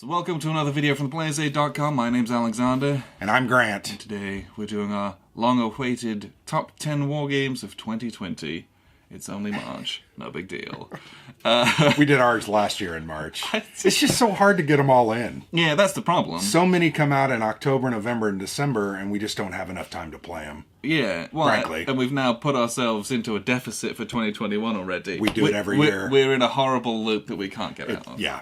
welcome to another video from theplayersaid.com. My name's Alexander. And I'm Grant. And today we're doing our long-awaited top 10 wargames of 2020. It's only March. No big deal. We did ours last year in March. It's just so hard to get them all in. Yeah, that's the problem. So many come out in October, November, and December, and we just don't have enough time to play them. Yeah, well, frankly. And we've now put ourselves into a deficit for 2021 already. We do it every year. We're in a horrible loop that we can't get out of. Yeah.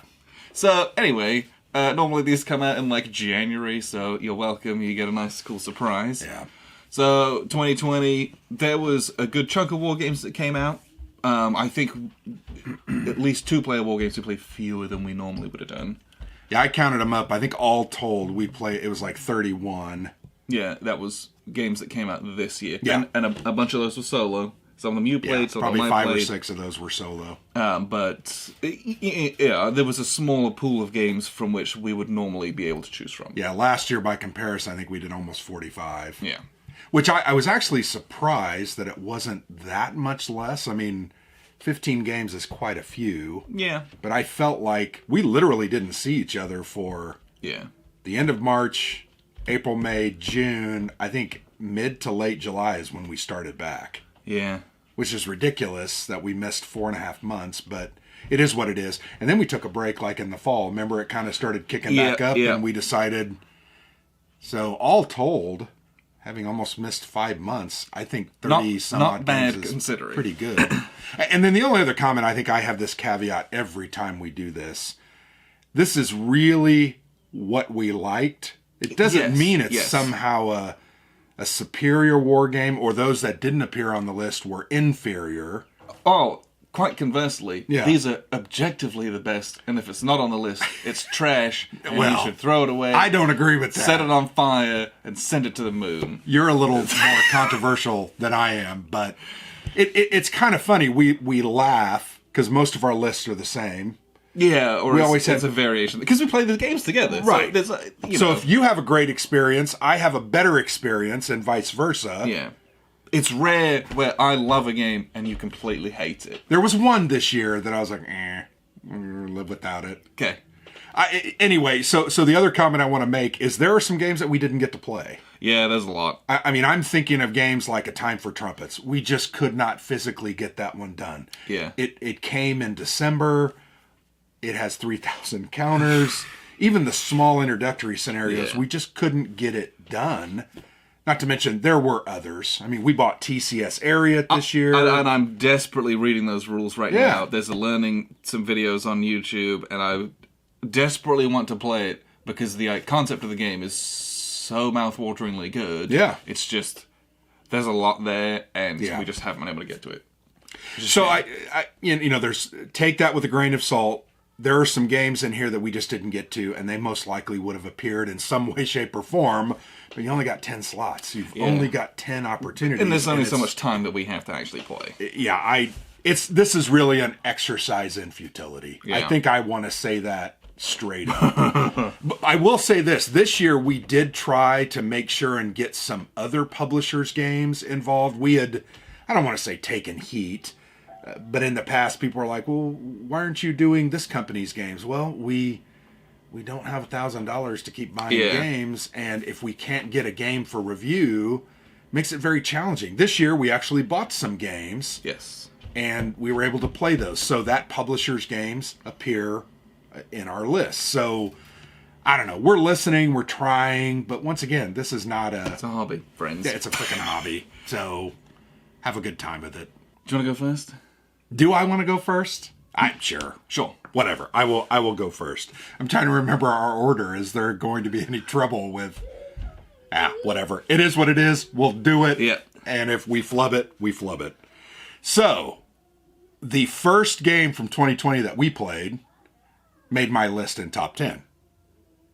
So, anyway, normally these come out in, like, January, so you're welcome. You get a nice, cool surprise. Yeah. So, 2020, there was a good chunk of wargames that came out. I think at least two-player wargames we played fewer than we normally would have done. Yeah, I counted them up. I think all told, it was like 31. Yeah, that was games that came out this year. Yeah. And a bunch of those were solo. Some of them you played, some of them I played. Probably 5 or 6 of those were solo. But, yeah, there was a smaller pool of games from which we would normally be able to choose from. Yeah, last year, by comparison, I think we did almost 45. Yeah. Which I was actually surprised that it wasn't that much less. I mean, 15 games is quite a few. Yeah. But I felt like we literally didn't see each other for the end of March, April, May, June. I think mid to late July is when we started back. Yeah. Which is ridiculous that we missed 4.5 months, but it is what it is. And then we took a break like in the fall. Remember, it kind of started kicking back up, and we decided. So all told, having almost missed 5 months, I think 30 some odd games is pretty good. And then the only other comment, I think I have this caveat every time we do this. This is really what we liked. It doesn't mean it's somehow a superior war game, or those that didn't appear on the list were inferior. Oh, quite conversely, these are objectively the best, and if it's not on the list, it's trash, and you should throw it away. I don't agree with that. Set it on fire, and send it to the moon. You're a little more controversial than I am, but it's kind of funny. We laugh, because most of our lists are the same. Yeah, or it's a variation. Because we play the games together. Right. So if you have a great experience, I have a better experience, and vice versa. Yeah. It's rare where I love a game and you completely hate it. There was one this year that I was like, live without it. Okay. Anyway, so the other comment I want to make is there are some games that we didn't get to play. Yeah, there's a lot. I mean, I'm thinking of games like A Time for Trumpets. We just could not physically get that one done. Yeah. It came in December. It has 3,000 counters. Even the small introductory scenarios, we just couldn't get it done. Not to mention, there were others. I mean, we bought TCS Area this year. And I'm desperately reading those rules right now. There's some videos on YouTube, and I desperately want to play it because the concept of the game is so mouth-wateringly good. Yeah. It's just, there's a lot there, and we just haven't been able to get to it. So, there's take that with a grain of salt. There are some games in here that we just didn't get to, and they most likely would have appeared in some way, shape, or form, but you only got 10 slots. You've only got 10 opportunities. And there's only so much time that we have to actually play. Yeah, this is really an exercise in futility. Yeah. I think I want to say that straight up. But I will say this year we did try to make sure and get some other publishers' games involved. We had, I don't want to say taken heat, but in the past, people were like, well, why aren't you doing this company's games? Well, we don't have $1,000 to keep buying games, and if we can't get a game for review, it makes it very challenging. This year, we actually bought some games. Yes. And we were able to play those. So that publisher's games appear in our list. So, I don't know. We're listening, we're trying, but once again, this is not It's a hobby, friends. Yeah, it's a freaking hobby. So, have a good time with it. Do you want to go first? Do I want to go first? I'm sure. Sure. Whatever. I will go first. I'm trying to remember our order. Is there going to be any trouble with... whatever. It is what it is. We'll do it. Yeah. And if we flub it, we flub it. So, the first game from 2020 that we played made my list in top 10.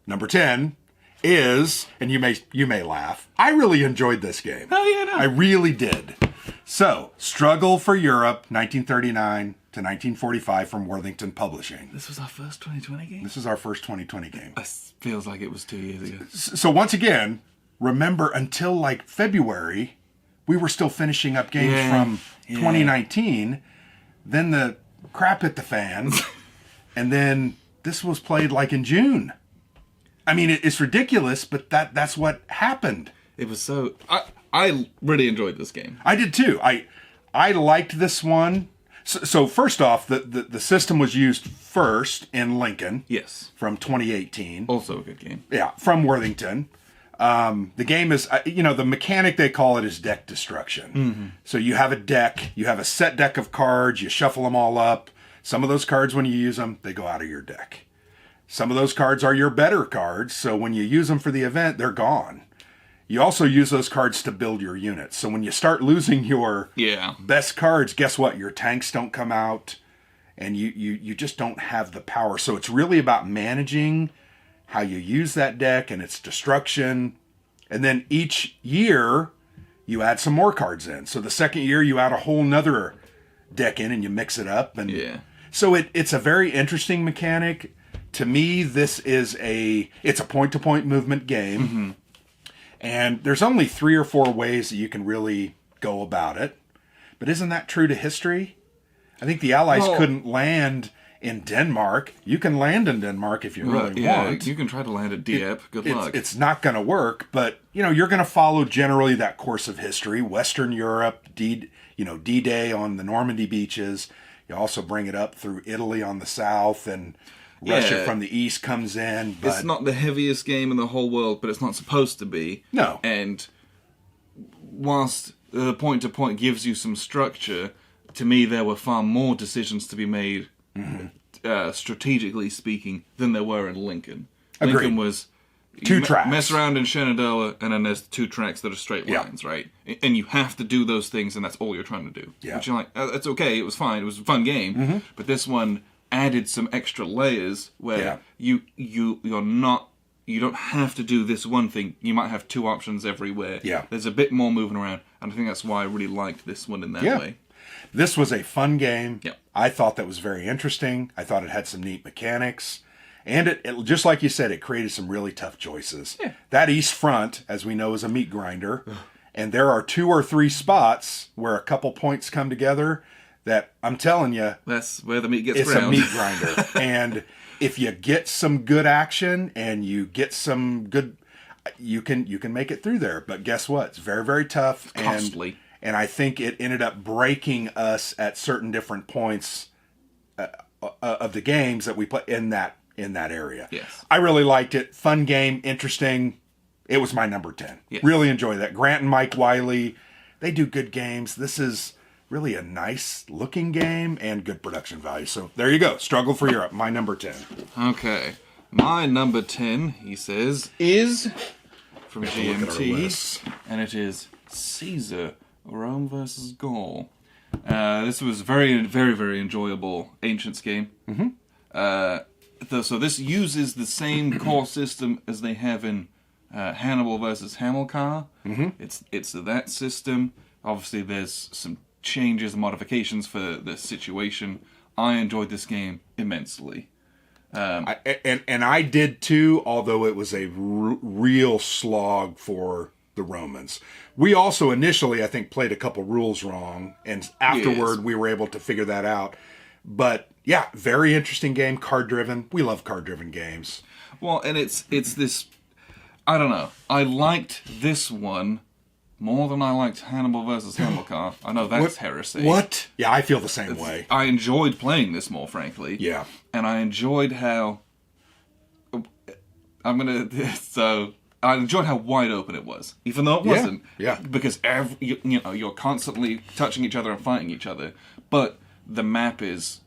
Number 10 is, and you may laugh, I really enjoyed this game. Oh, yeah, no. I really did. So, Struggle for Europe, 1939 to 1945 from Worthington Publishing. This was our first 2020 game? This is our first 2020 game. It feels like it was 2 years ago. So once again, remember until like February, we were still finishing up games from 2019. Then the crap hit the fan. And then this was played like in June. I mean, it's ridiculous, but that's what happened. It was so... I really enjoyed this game. I did too. I liked this one. So first off, the system was used first in Lincoln. Yes. From 2018. Also a good game. Yeah, from Worthington. The game is, the mechanic, they call it, is deck destruction. Mm-hmm. So you have a deck, you have a set deck of cards, you shuffle them all up. Some of those cards, when you use them, they go out of your deck. Some of those cards are your better cards, so when you use them for the event, they're gone. You also use those cards to build your units. So when you start losing your best cards, guess what? Your tanks don't come out, and you just don't have the power. So it's really about managing how you use that deck and its destruction. And then each year, you add some more cards in. So the second year, you add a whole nother deck in and you mix it up. And so it's a very interesting mechanic. To me, it's a point-to-point movement game. Mm-hmm. And there's only 3 or 4 ways that you can really go about it. But isn't that true to history? I think the Allies couldn't land in Denmark. You can land in Denmark if you really want. You can try to land at Dieppe. Good luck. It's not going to work, but you're going to follow generally that course of history. Western Europe, D-Day on the Normandy beaches. You also bring it up through Italy on the south, and Russia from the east comes in. But it's not the heaviest game in the whole world, but it's not supposed to be. No. And whilst the point-to-point gives you some structure, to me there were far more decisions to be made, strategically speaking, than there were in Lincoln. Agreed. Lincoln was... 2 tracks. Mess around in Shenandoah, and then there's 2 tracks that are straight lines, right? And you have to do those things, and that's all you're trying to do. Yeah. Which you're like, that's okay, it was fine, it was a fun game. Mm-hmm. But this one added some extra layers where you don't have to do this one thing. You might have 2 options everywhere. Yeah. There's a bit more moving around, and I think that's why I really liked this one in that way. This was a fun game. Yeah. I thought that was very interesting. I thought it had some neat mechanics. And it just like you said, it created some really tough choices. Yeah. That east front, as we know, is a meat grinder. And there are 2 or 3 spots where a couple points come together that, I'm telling you... That's where the meat gets It's ground. a meat grinder. And if you get some good action and you get some good... You can make it through there. But guess what? It's very, very tough. It's costly. And I think it ended up breaking us at certain different points of the games that we put in that area. Yes. I really liked it. Fun game, interesting. It was my number 10. Yes. Really enjoyed that. Grant and Mike Wiley, they do good games. This is really a nice looking game and good production value. So there you go. Struggle for Europe, my number 10. Okay. My number 10, he says, is from GMT, and it is Caesar, Rome versus Gaul. This was very, very, very enjoyable Ancients game. Mm-hmm. So this uses the same core system as they have in Hannibal versus Hamilcar. Mm-hmm. It's that system. Obviously, there's some changes and modifications for the situation. I enjoyed this game immensely. And I did too, although it was a real slog for the Romans. We also initially, I think, played a couple rules wrong, and afterward we were able to figure that out. But yeah, very interesting game, card-driven. We love card-driven games. Well, and it's this, I don't know, I liked this one more than I liked Hannibal versus Hamilcar. I know that's heresy. What? Yeah, I feel the same way. I enjoyed playing this more, frankly. Yeah. And I enjoyed how... I enjoyed how wide open it was, even though it wasn't. Yeah. Because you're constantly touching each other and fighting each other. But the map is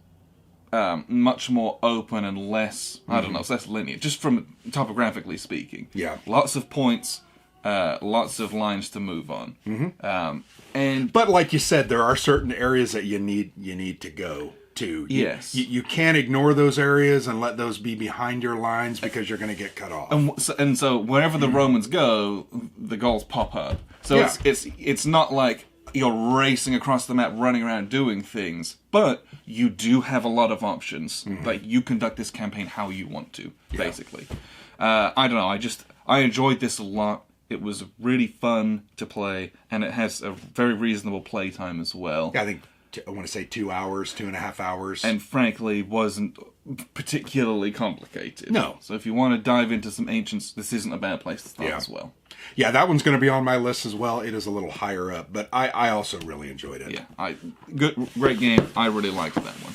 much more open and less, I don't know, it's less linear, just from topographically speaking. Yeah. Lots of points, lots of lines to move on. Mm-hmm. But like you said, there are certain areas that you need to go to. Yes. You can't ignore those areas and let those be behind your lines because you're going to get cut off. And so wherever the Romans go, the Gauls pop up. So it's not like you're racing across the map, running around doing things, but you do have a lot of options. Mm-hmm. Like, you conduct this campaign how you want to, basically. I don't know, I enjoyed this a lot. It was really fun to play, and it has a very reasonable play time as well. Yeah, I think I want to say 2 hours, 2.5 hours. And frankly, wasn't particularly complicated. No. So if you want to dive into some ancients, this isn't a bad place to start as well. Yeah, that one's going to be on my list as well. It is a little higher up, but I also really enjoyed it. Yeah, great game. I really liked that one.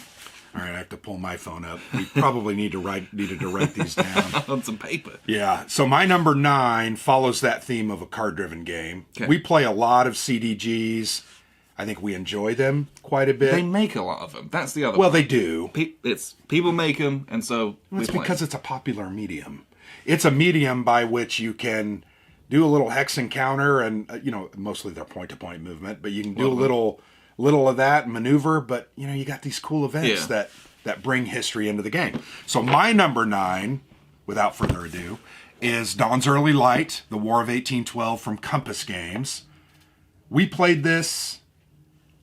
All right, I have to pull my phone up. We probably needed to write these down on some paper. Yeah. So my number 9 follows that theme of a card-driven game. Okay. We play a lot of CDGs. I think we enjoy them quite a bit. They make a lot of them. That's the other. Well, they do. People make them, and so it's because it's a popular medium. It's a medium by which you can do a little hex encounter, and mostly they're point-to-point movement, but you can do a little of that and maneuver, but you got these cool events that bring history into the game. So my number 9, without further ado, is Dawn's Early Light, The War of 1812 from Compass Games. We played this,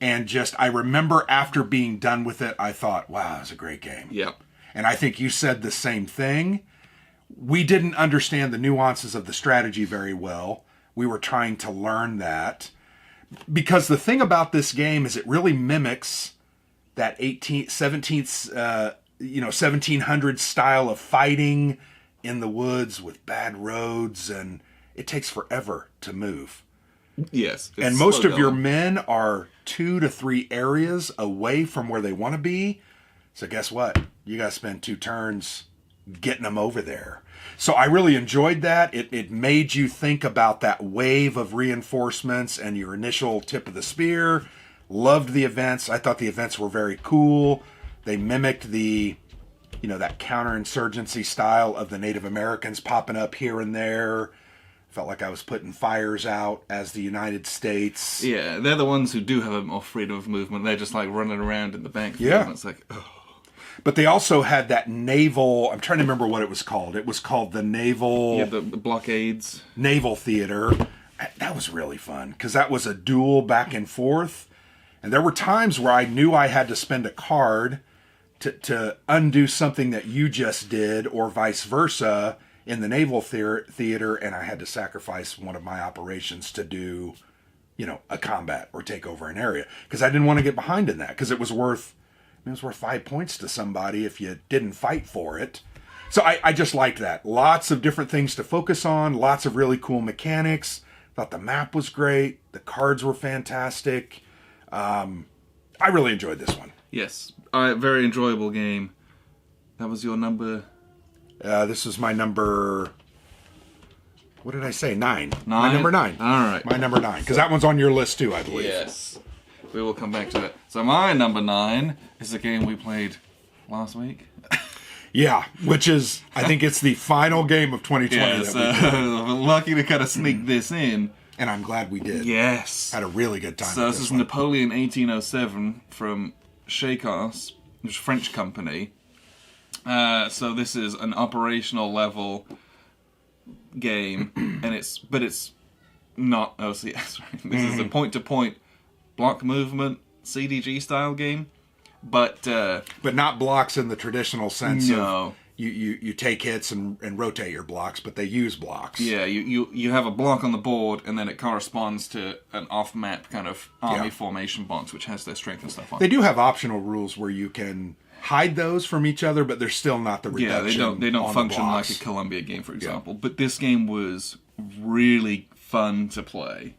and I remember after being done with it, I thought, wow, that was a great game. Yeah. And I think you said the same thing. We didn't understand the nuances of the strategy very well. We were trying to learn that. Because the thing about this game is it really mimics that 1700s style of fighting in the woods with bad roads, and it takes forever to move. Yes. And most of your men are 2 to 3 areas away from where they want to be. So guess what? You got to spend 2 turns getting them over there. So I really enjoyed that. It made you think about that wave of reinforcements and your initial tip of the spear. Loved the events. I thought the events were very cool. They mimicked that counterinsurgency style of the Native Americans popping up here and there. Felt like I was putting fires out as the United States. Yeah, they're the ones who do have a more freedom of movement. They're just like running around in the backfield. Yeah. And it's like, oh. But they also had that naval, I'm trying to remember what it was called. It was called the naval... Yeah, the blockades. Naval theater. That was really fun, because that was a duel back and forth. And there were times where I knew I had to spend a card to undo something that you just did, or vice versa, in the naval theater, and I had to sacrifice one of my operations to do, a combat or take over an area. Because I didn't want to get behind in that, because it was worth 5 points to somebody if you didn't fight for it. So I just liked that. Lots of different things to focus on, lots of really cool mechanics. Thought the map was great. The cards were fantastic. I really enjoyed this one. Yes. Very enjoyable game. That was your number... this is my number... What did I say? 9. 9? My number 9. All right. My number 9. Because that one's on your list too, I believe. Yes. We will come back to it. So my number 9 is a game we played last week. Yeah, which is, I think it's the final game of 2020 yes, that we we're lucky to kind of sneak this in. And I'm glad we did. Yes. Had a really good time. So this is Napoleon 1807 from Shakos, which is a French company. So this is an operational level game, and it's not OCS. Right? This is a point-to-point block movement CDG style game, but not blocks in the traditional sense. No. Of you take hits and rotate your blocks, but they use blocks. Yeah, you have a block on the board, and then it corresponds to an off-map kind of army formation box, which has their strength and stuff on it. They do have optional rules where you can hide those from each other, but they're still not the reduction. Yeah, they don't function like a Columbia game, for example. Yeah. But this game was really fun to play,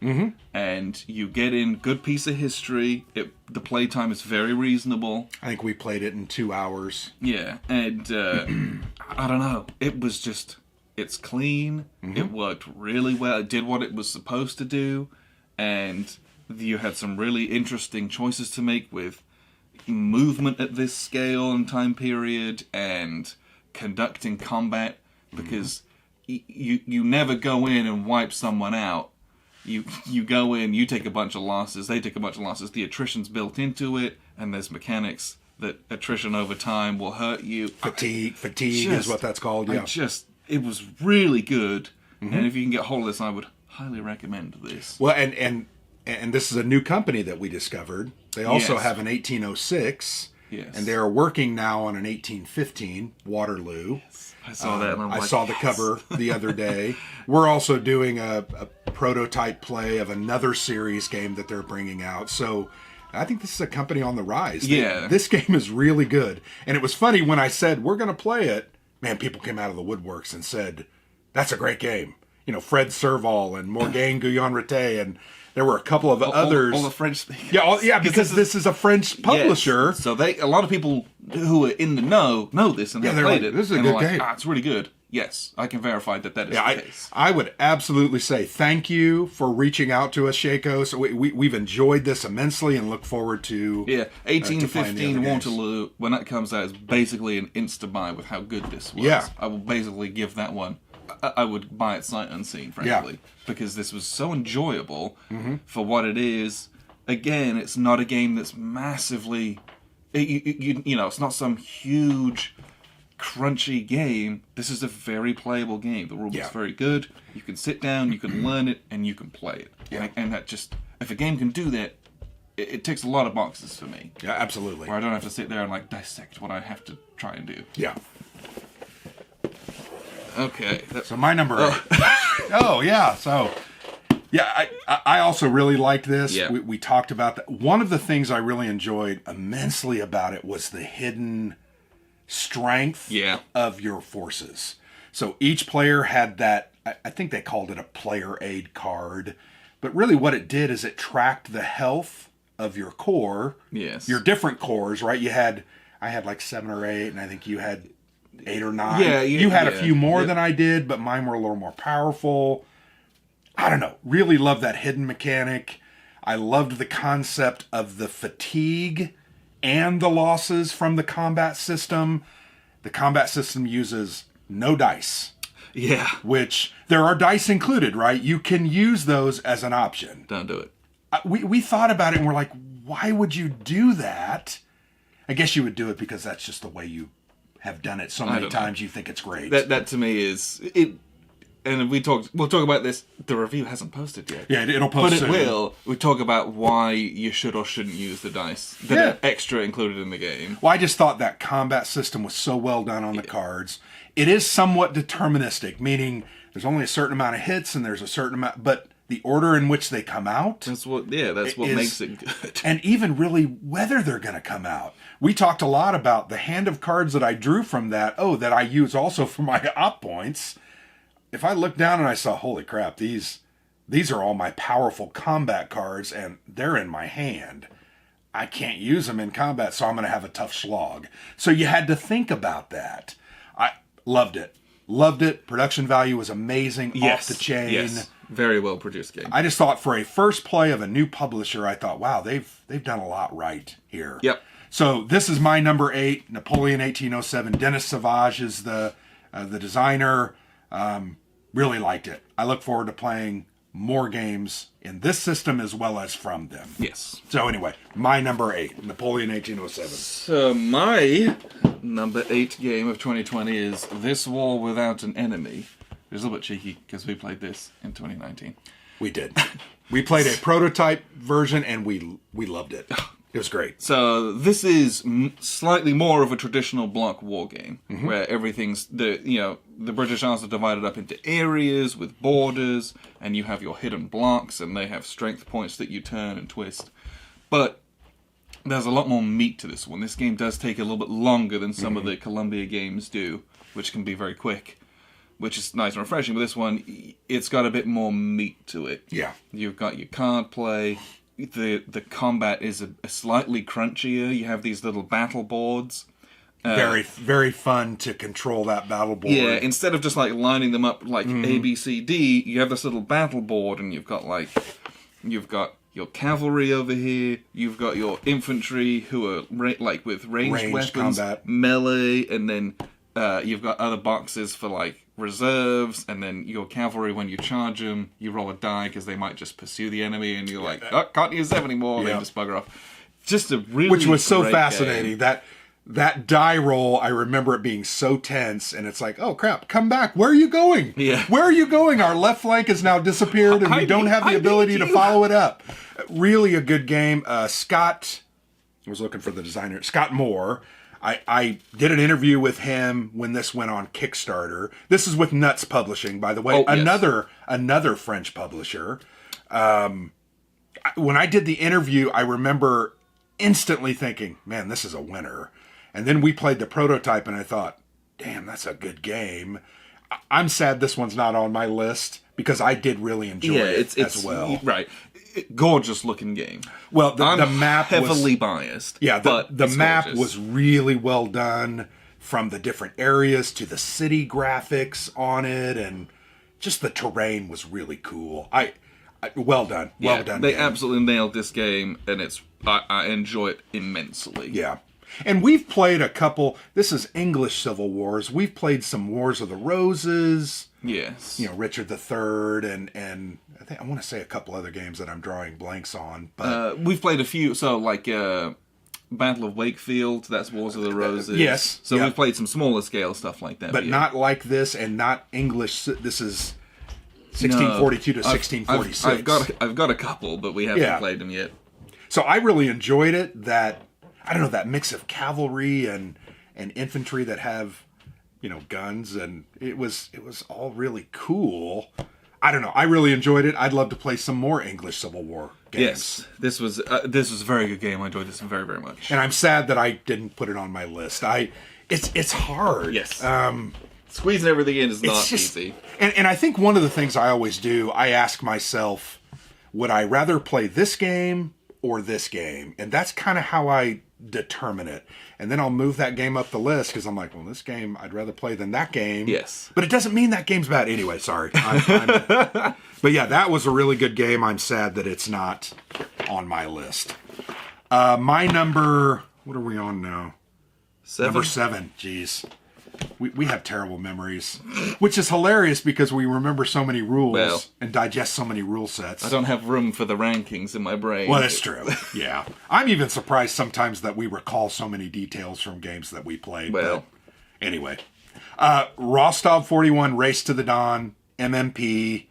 and you get in good piece of history. The play time is very reasonable. I think we played it in 2 hours. Yeah, and I don't know. It was just, it's clean. It worked really well. It did what it was supposed to do, and you had some really interesting choices to make with movement at this scale and time period, and conducting combat, because you never go in and wipe someone out. You go in, you take a bunch of losses, they take a bunch of losses. The attrition's built into it, and there's mechanics that attrition over time will hurt you. Fatigue is what that's called. Yeah, it was really good, and if you can get hold of this, I would highly recommend this. Well, and this is a new company that we discovered. They also have an 1806. Yes. And they are working now on an 1815, Waterloo. Yes. I saw that. And I'm I saw the cover the other day. We're also doing a prototype play of another series game that they're bringing out. So I think this is a company on the rise. Yeah. This game is really good. And it was funny when I said, we're going to play it, man, people came out of the woodworks and said, that's a great game. You know, Fred Serval and Morgane Guyon-Rete, and there were a couple of others. All the French speakers. Yeah, because this is a French publisher. Yes. So a lot of people who are in the know this and have played it. This is a good game. It's really good. Yes, I can verify that is the case. I would absolutely say thank you for reaching out to us, Shaco. So we've enjoyed this immensely and look forward to 1815 Waterloo, when that comes out, is basically an insta-buy with how good this was. Yeah. I will basically give that one. I would buy it sight unseen, frankly, because this was so enjoyable for what it is. Again, it's not a game that's massively... it's not some huge... crunchy game. This is a very playable game. The rule is very good. You can sit down, you can learn it, and you can play it. Yeah. And that just, if a game can do that, it ticks a lot of boxes for me. Yeah, absolutely. Where I don't have to sit there and dissect what I have to try and do. Yeah. Okay. So my number 8. Oh yeah. So yeah, I also really liked this. Yeah. We talked about that. One of the things I really enjoyed immensely about it was the hidden strength of your forces. So each player had that, I think they called it a player aid card, but really what it did is it tracked the health of your corps. Yes. Your different corps, right? I had like 7 or 8, and I think you had 8 or 9. Yeah, you had a few more than I did, but mine were a little more powerful. I don't know. Really love that hidden mechanic. I loved the concept of the fatigue and the losses from the combat system. The combat system uses no dice. Yeah. Which, there are dice included, right? You can use those as an option. Don't do it. We thought about it and we're like, why would you do that? I guess you would do it because that's just the way you have done it so many times you think it's great. That to me is... And we'll talk about this. The review hasn't posted yet. Yeah, it'll post But soon. it will. We talk about why you should or shouldn't use the dice that are extra included in the game. Well, I just thought that combat system was so well done on the cards. It is somewhat deterministic, meaning there's only a certain amount of hits and there's a certain amount, but the order in which they come out... That's what makes it good. And even really whether they're going to come out. We talked a lot about the hand of cards that I drew from that, that I use also for my op points. If I looked down and I saw, holy crap, these are all my powerful combat cards and they're in my hand. I can't use them in combat, so I'm going to have a tough slog. So you had to think about that. I loved it. Loved it. Production value was amazing. Off the chain. Yes. Very well produced game. I just thought for a first play of a new publisher, I thought, wow, they've done a lot right here. Yep. So this is my number 8, Napoleon 1807. Dennis Savage is the designer. Really liked it. I look forward to playing more games in this system as well as from them. Yes. So anyway, my number 8, Napoleon 1807. So my number 8 game of 2020 is This War Without an Enemy. It was a little bit cheeky because we played this in 2019. We did. We played a prototype version and we loved it. It was great. So this is slightly more of a traditional block war game, where everything's the British Isles are divided up into areas with borders, and you have your hidden blocks, and they have strength points that you turn and twist. But there's a lot more meat to this one. This game does take a little bit longer than some of the Columbia games do, which can be very quick, which is nice and refreshing. But this one, it's got a bit more meat to it. Yeah. You've got your card play. The combat is a slightly crunchier. You have these little battle boards. Very, very fun to control that battle board. Yeah, instead of just lining them up like A, B, C, D, you have this little battle board, and you've got your cavalry over here. You've got your infantry who are with ranged weapons, combat, melee, and then you've got other boxes for reserves, and then your cavalry, when you charge them, you roll a die because they might just pursue the enemy, and you're can't use them anymore, they just bugger off. Just a really Which was so fascinating. Game. That die roll, I remember it being so tense, and it's oh crap, come back, where are you going? Yeah. Where are you going? Our left flank has now disappeared, and we don't have the ability to follow it up. Really a good game. Scott, I was looking for the designer, Scott Moore. I did an interview with him when this went on Kickstarter. This is with Nuts Publishing, by the way. Another French publisher. When I did the interview, I remember instantly thinking, man, this is a winner. And then we played the prototype, and I thought, damn, that's a good game. I'm sad this one's not on my list, because I did really enjoy it as well. Right. Gorgeous looking game. Well, the map heavily biased. Yeah, the map was really well done, from the different areas to the city graphics on it, and just the terrain was really cool. Well done. Well done. They absolutely nailed this game, and I enjoy it immensely. Yeah. And we've played a couple. This is English Civil Wars. We've played some Wars of the Roses. Yes. Richard III, and I want to say a couple other games that I'm drawing blanks on. But we've played a few. So like Battle of Wakefield. That's Wars of the Roses. Yes. So we've played some smaller scale stuff like that. But not like this, and not English. This is 1642 to 1646. I've got a couple, but we haven't played them yet. So I really enjoyed it. That mix of cavalry and infantry that have, guns, and it was all really cool. I don't know. I really enjoyed it. I'd love to play some more English Civil War games. Yes, this was a very good game. I enjoyed this very, very much. And I'm sad that I didn't put it on my list. It's hard. Yes. Squeezing everything in is not easy. And I think one of the things I always do, I ask myself, would I rather play this game or this game? And that's kind of how I determine it. And then I'll move that game up the list, because I'm like, well, this game I'd rather play than that game. Yes. But it doesn't mean that game's bad. Anyway, sorry. But yeah, that was a really good game. I'm sad that it's not on my list. My number, what are we on now? 7? Number 7. Jeez. We have terrible memories, which is hilarious because we remember so many rules and digest so many rule sets. I don't have room for the rankings in my brain. Well, that's true. Yeah. I'm even surprised sometimes that we recall so many details from games that we played. Well. But anyway. Rostov 41, Race to the Dawn, MMP,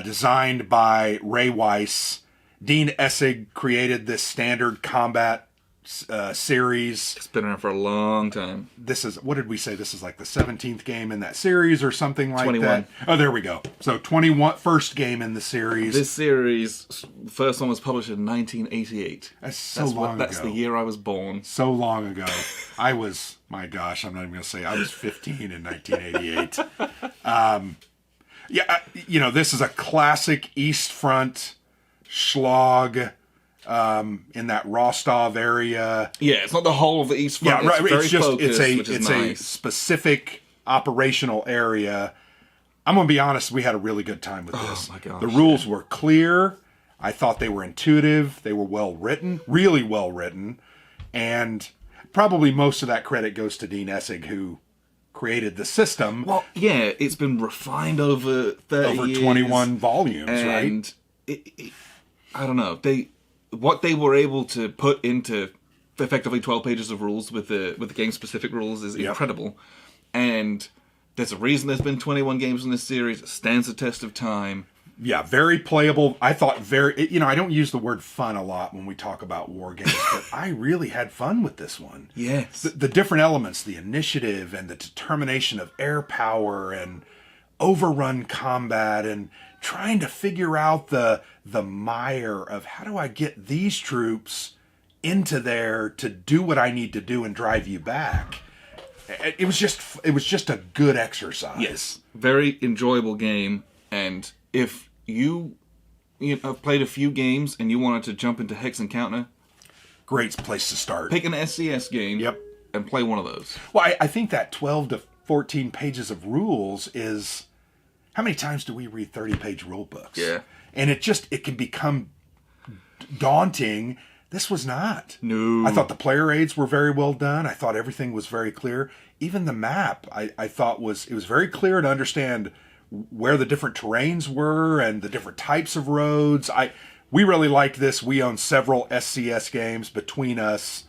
designed by Ray Weiss. Dean Essig created this standard combat series. It's been around for a long time. This is, what did we say? This is like the 17th game in that series or something like 21. that. Oh, there we go. So 21, first game in the series. This series, first one was published in 1988. That's long ago. That's the year I was born. So long ago. I was, my gosh, I'm not even going to say, I was 15 in 1988. This is a classic East Front slog. In that Rostov area. Yeah, it's not the whole of the East Front. Yeah, right. It's just focused, it's a specific operational area. I'm gonna be honest. We had a really good time with this. Oh my gosh! The rules were clear. I thought they were intuitive. They were well written, really well written, and probably most of that credit goes to Dean Essig, who created the system. Well, yeah, it's been refined over 30 years. 21 volumes, and right? I don't know. What they were able to put into effectively 12 pages of rules with the game-specific rules is incredible. And there's a reason there's been 21 games in this series. It stands the test of time. Yeah, very playable. I thought I don't use the word fun a lot when we talk about war games, but I really had fun with this one. Yes. The different elements, the initiative and the determination of air power and overrun combat and trying to figure out the mire of how do I get these troops into there to do what I need to do and drive you back. It was just a good exercise. Yes, very enjoyable game. And if you have played a few games and you wanted to jump into Hex and Counter, great place to start. Pick an SCS game. Yep. And play one of those. Well, I think that 12 to 14 pages of rules is... How many times do we read 30-page rule books? Yeah. And it can become daunting. This was not. No. I thought the player aids were very well done. I thought everything was very clear. Even the map, I thought it was very clear to understand where the different terrains were and the different types of roads. We really liked this. We own several SCS games between us.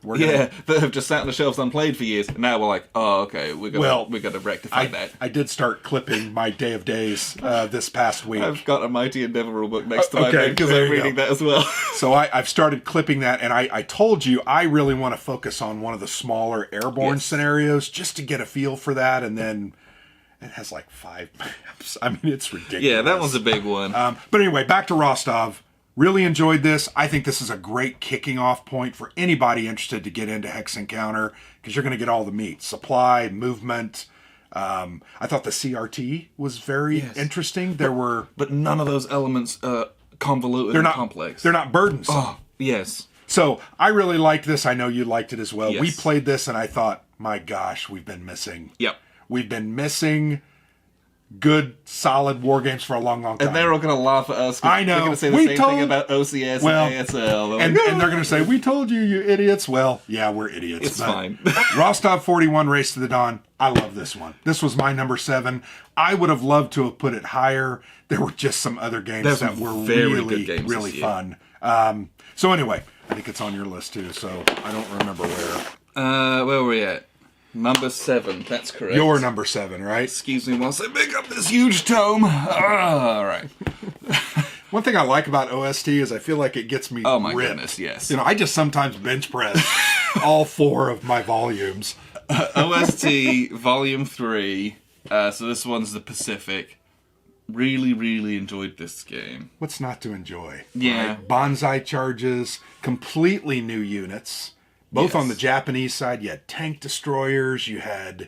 That have just sat on the shelves unplayed for years. And now we're like, oh, okay, we got to rectify that. I did start clipping my Day of Days this past week. I've got a Mighty Endeavor rulebook next to my bed because I'm reading that as well. So I've started clipping that, and I told you I really want to focus on one of the smaller airborne scenarios just to get a feel for that, and then it has like 5 maps. I mean, it's ridiculous. Yeah, that one's a big one. But anyway, back to Rostov. Really enjoyed this. I think this is a great kicking off point for anybody interested to get into Hex Encounter, because you're going to get all the meat. Supply, movement. I thought the CRT was very interesting. There were... But none of those elements are convoluted and complex. They're not burdensome. Oh, yes. So I really liked this. I know you liked it as well. Yes. We played this and I thought, my gosh, we've been missing. Yep. We've been missing good, solid war games for a long, long time. And they're all going to laugh at us. I know. They're going to say the same thing about OCS and ASL. And they're going to say, we told you, you idiots. Well, yeah, we're idiots. It's fine. Rostov 41, Race to the Dawn. I love this one. This was my number 7. I would have loved to have put it higher. There were just some other games that were really fun. So anyway, I think it's on your list too, so I don't remember where. Where were we at? Number 7, that's correct. Your number 7, right? Excuse me whilst I pick up this huge tome. All right. One thing I like about OST is I feel like it gets me Oh my ripped. goodness, yes. You know, I just sometimes bench press all 4 of my volumes. OST Volume 3. So this one's the Pacific. Really, really enjoyed this game. What's not to enjoy? Yeah. Right? Bonsai charges, completely new units. Both on the Japanese side, you had tank destroyers, you had,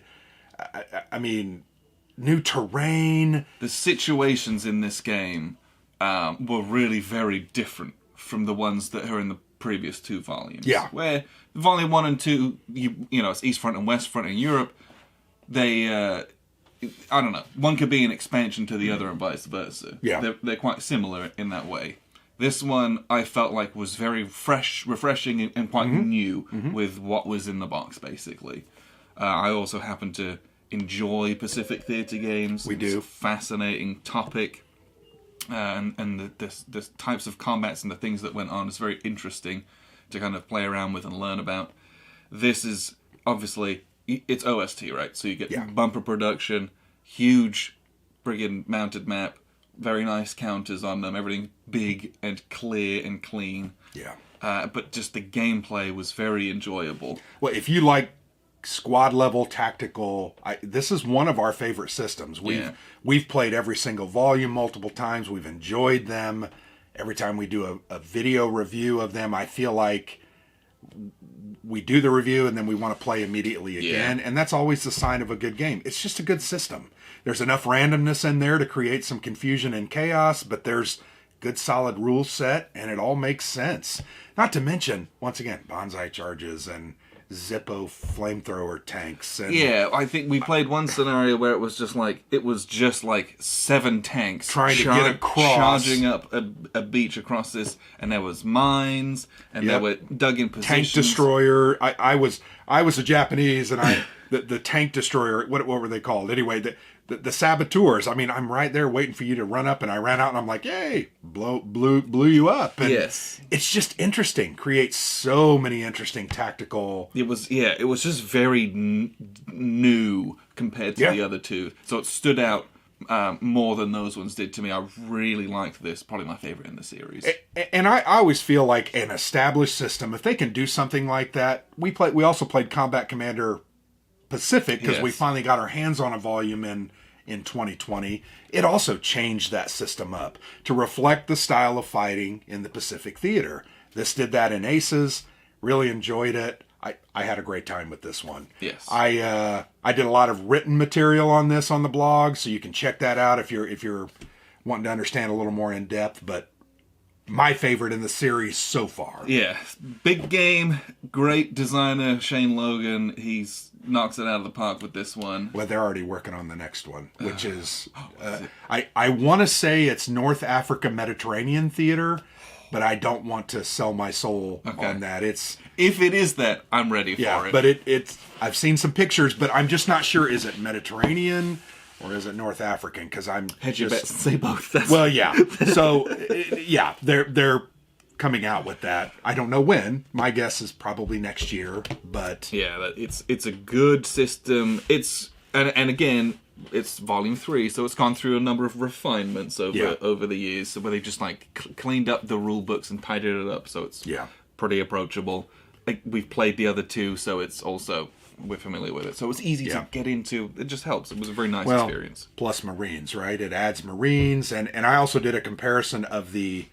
new terrain. The situations in this game were really very different from the ones that are in the previous 2 volumes. Yeah. Where Volume 1 and 2, you know, it's East Front and West Front in Europe, they, I don't know, one could be an expansion to the other and vice versa. Yeah. They're quite similar in that way. This one, I felt like, was very refreshing and quite new with what was in the box, basically. I also happen to enjoy Pacific Theatre games. We do. It's a fascinating topic. And the types of combats and the things that went on is very interesting to kind of play around with and learn about. This is, obviously, it's OST, right? So you get bumper production, huge friggin' mounted map, very nice counters on them, everything big and clear and clean. Yeah. But just the gameplay was very enjoyable. Well, if you like squad level tactical, this is one of our favorite systems. We've played every single volume multiple times. We've enjoyed them. Every time we do a video review of them, I feel like we do the review and then we want to play immediately again. And that's always the sign of a good game. It's just a good system. There's enough randomness in there to create some confusion and chaos, but there's good solid rule set and it all makes sense. Not to mention, once again, bonsai charges and Zippo flamethrower tanks. And I think we played one scenario where it was just like 7 tanks trying to get across, charging up a beach across this, and there was mines, and they were dug in positions. Tank destroyer. I was a Japanese, and the tank destroyer. What were they called? Anyway, the saboteurs. I mean, I'm right there waiting for you to run up, and I ran out, and I'm like, "Yay!" Blew you up. And yes, it's just interesting. Creates so many interesting tactical. It was just very new compared to the other 2, so it stood out more than those ones did to me. I really liked this. Probably my favorite in the series. And I always feel like an established system, if they can do something like that, we also played Combat Commander Pacific because we finally got our hands on a volume in 2020. It also changed that system up to reflect the style of fighting in the Pacific Theater. This did that in Aces. Really enjoyed it. I had a great time with this one. Yes. I did a lot of written material on this on the blog, so you can check that out if you're wanting to understand a little more in depth. But my favorite in the series so far. Yeah, big game, great designer Shane Logan. He's knocks it out of the park with this one. Well, they're already working on the next one, which is I want to say it's North Africa Mediterranean theater, but I don't want to sell my soul on that. If it is that, I'm ready for it. But it's I've seen some pictures, but I'm just not sure. Is it Mediterranean or is it North African? Because I'm hedge your bets and say both. Well, yeah. So they're coming out with that. I don't know when. My guess is probably next year. But yeah, it's a good system. And again, it's volume 3, so it's gone through a number of refinements over the years. So where they just cleaned up the rule books and tidied it up, so it's pretty approachable. We've played the other 2, so it's also we're familiar with it. So it's easy to get into. It just helps. It was a very nice experience. Plus Marines, right? It adds Marines, and I also did a comparison of the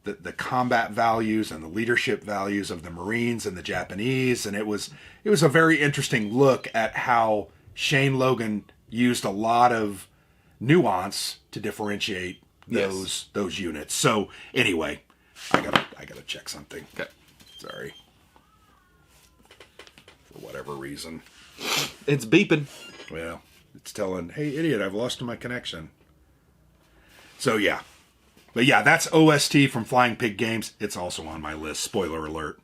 the combat values and the leadership values of the Marines and the Japanese, and it was a very interesting look at how Shane Logan used a lot of nuance to differentiate those units. So anyway, I gotta check something. Okay. Sorry. For whatever reason. It's beeping. Well, it's telling, hey idiot, I've lost my connection. So yeah. But yeah, that's OST from Flying Pig Games. It's also on my list. Spoiler alert.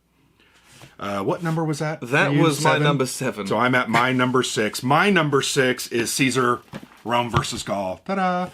What number was that? That was 7? My number 7. So I'm at my number 6. My number 6 is Caesar, Rome versus Gaul. Ta-da!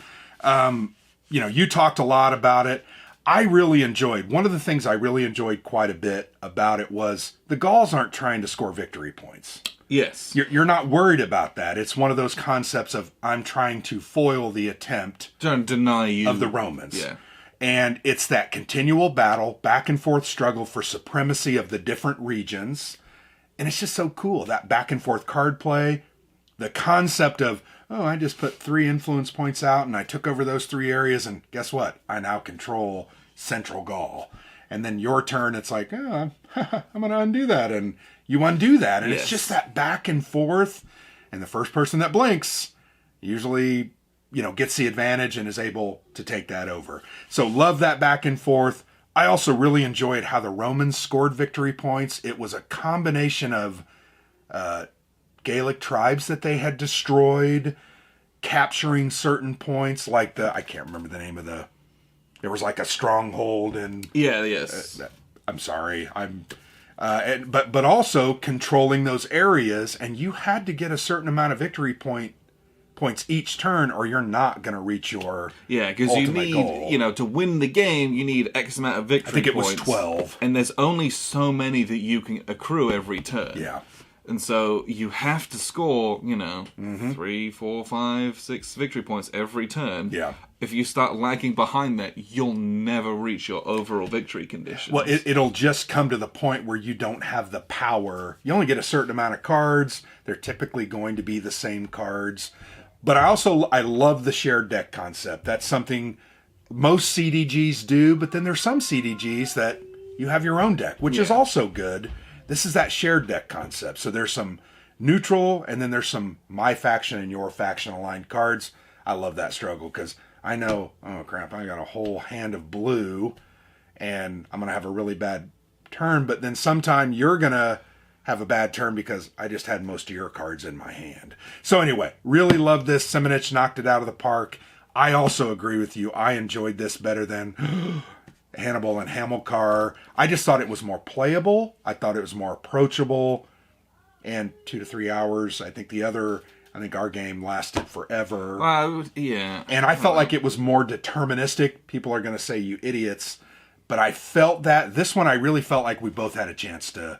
You talked a lot about it. I really enjoyed. One of the things I really enjoyed quite a bit about it was the Gauls aren't trying to score victory points. Yes. You're not worried about that. It's one of those concepts of I'm trying to foil the attempt. Don't deny you. Of the Romans. Yeah. And it's that continual battle, back and forth struggle for supremacy of the different regions. And it's just so cool. That back and forth card play. The concept of, I just put 3 influence points out and I took over those 3 areas. And guess what? I now control Central Gaul. And then your turn, it's like, I'm going to undo that. And you undo that. And It's just that back and forth. And the first person that blinks usually, gets the advantage and is able to take that over. So love that back and forth. I also really enjoyed how the Romans scored victory points. It was a combination of Gaelic tribes that they had destroyed, capturing certain points, like I can't remember the name of there was like a stronghold in... Yeah, yes. I'm sorry. But also controlling those areas, and you had to get a certain amount of victory points each turn, or you're not going to reach your because you need goal. To win the game, you need X amount of victory points. I think it was 12, and there's only so many that you can accrue every turn. Yeah, and so you have to score 3, 4, 5, 6 victory points every turn. Yeah. If you start lagging behind that, you'll never reach your overall victory conditions. Well, it'll just come to the point where you don't have the power. You only get a certain amount of cards. They're typically going to be the same cards. But I love the shared deck concept. That's something most CDGs do, but then there's some CDGs that you have your own deck, which is also good. This is that shared deck concept. So there's some neutral, and then there's some my faction and your faction aligned cards. I love that struggle because I know, oh crap, I got a whole hand of blue, and I'm going to have a really bad turn, but then sometime you're going to have a bad turn because I just had most of your cards in my hand. So anyway, really love this. Semenich knocked it out of the park. I also agree with you. I enjoyed this better than Hannibal and Hamilcar. I just thought it was more playable. I thought it was more approachable. And 2 to 3 hours. I think our game lasted forever. Yeah. And I felt like it was more deterministic. People are going to say, you idiots. But I felt that. This one, I really felt like we both had a chance to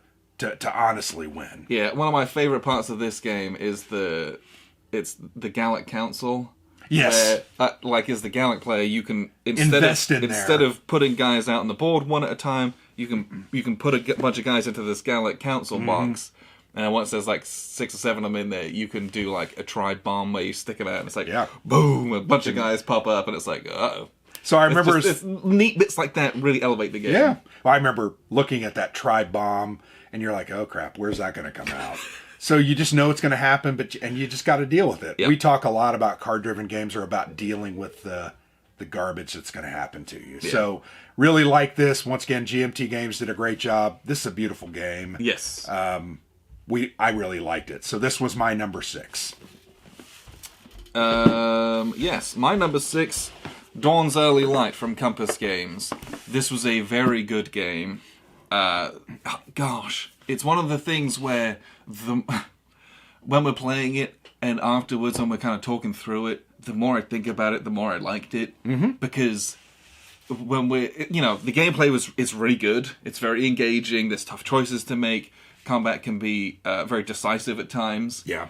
honestly win. Yeah, one of my favorite parts of this game is the Gallic Council. Yes. Where, as the Gallic player, you can instead of putting guys out on the board one at a time, you can put a bunch of guys into this Gallic Council box. And once there's 6 or 7 of them in there, you can do a tribe bomb where you stick them out and it's boom, a bunch of guys pop up and it's uh-oh. So I remember... It's neat bits like that really elevate the game. Yeah. Well, I remember looking at that tribe bomb and you're like, oh crap, where's that going to come out? So you just know it's going to happen, and you just got to deal with it. Yep. We talk a lot about card-driven games are about dealing with the garbage that's going to happen to you. Yeah. So really like this. Once again, GMT Games did a great job. This is a beautiful game. Yes. I really liked it. So this was my number 6. Yes, my number 6, Dawn's Early Light from Compass Games. This was a very good game. Gosh, it's one of the things where when we're playing it and afterwards when we're kind of talking through it, the more I think about it, the more I liked it. Mm-hmm. Because when the gameplay is really good. It's very engaging. There's tough choices to make. Combat can be very decisive at times. Yeah.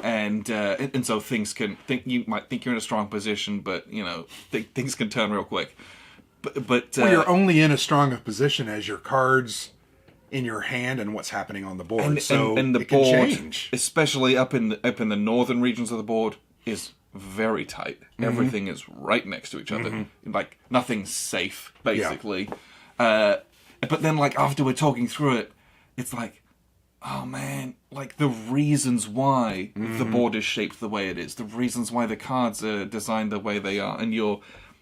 And so you might think you're in a strong position, but things can turn real quick. But you're only in as strong a position as your cards in your hand and what's happening on the board. And the board, especially up in the northern regions of the board, is very tight. Everything is right next to each other. Like, nothing's safe, basically. Yeah. But then, like, after we're talking through it, it's like, oh man, like the reasons why the board is shaped the way it is, the reasons why the cards are designed the way they are, and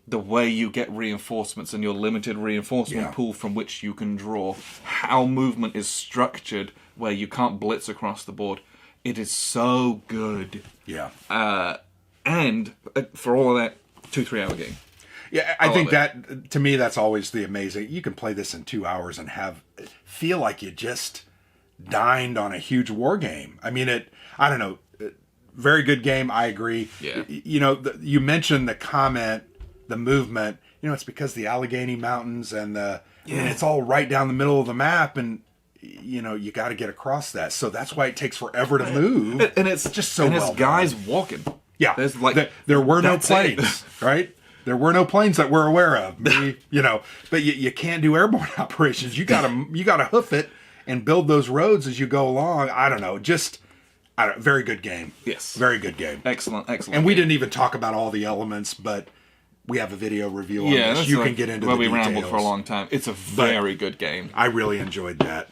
the way you get reinforcements and your limited reinforcement pool from which you can draw, how movement is structured where you can't blitz across the board. It is so good. Yeah. And for all of that, 2-3 hour game. Yeah, I think that, to me, that's always the amazing. You can play this in 2 hours and feel like you just dined on a huge war game. I mean, I don't know, very good game, I agree. Yeah. You know, you mentioned the comment, the movement, you know, it's because the Allegheny Mountains and it's all right down the middle of the map, and you know, you got to get across that. So that's why it takes forever to move. And it's just so well guys walking. Yeah. There's like there were no planes, right? There were no planes that we're aware of. You know, but you can't do airborne operations. You got to hoof it and build those roads as you go along. I don't know, very good game. Yes. Very good game. Excellent. And we didn't even talk about all the elements, but we have a video review on this. You can get into the details. We rambled for a long time. It's a very good game. I really enjoyed that.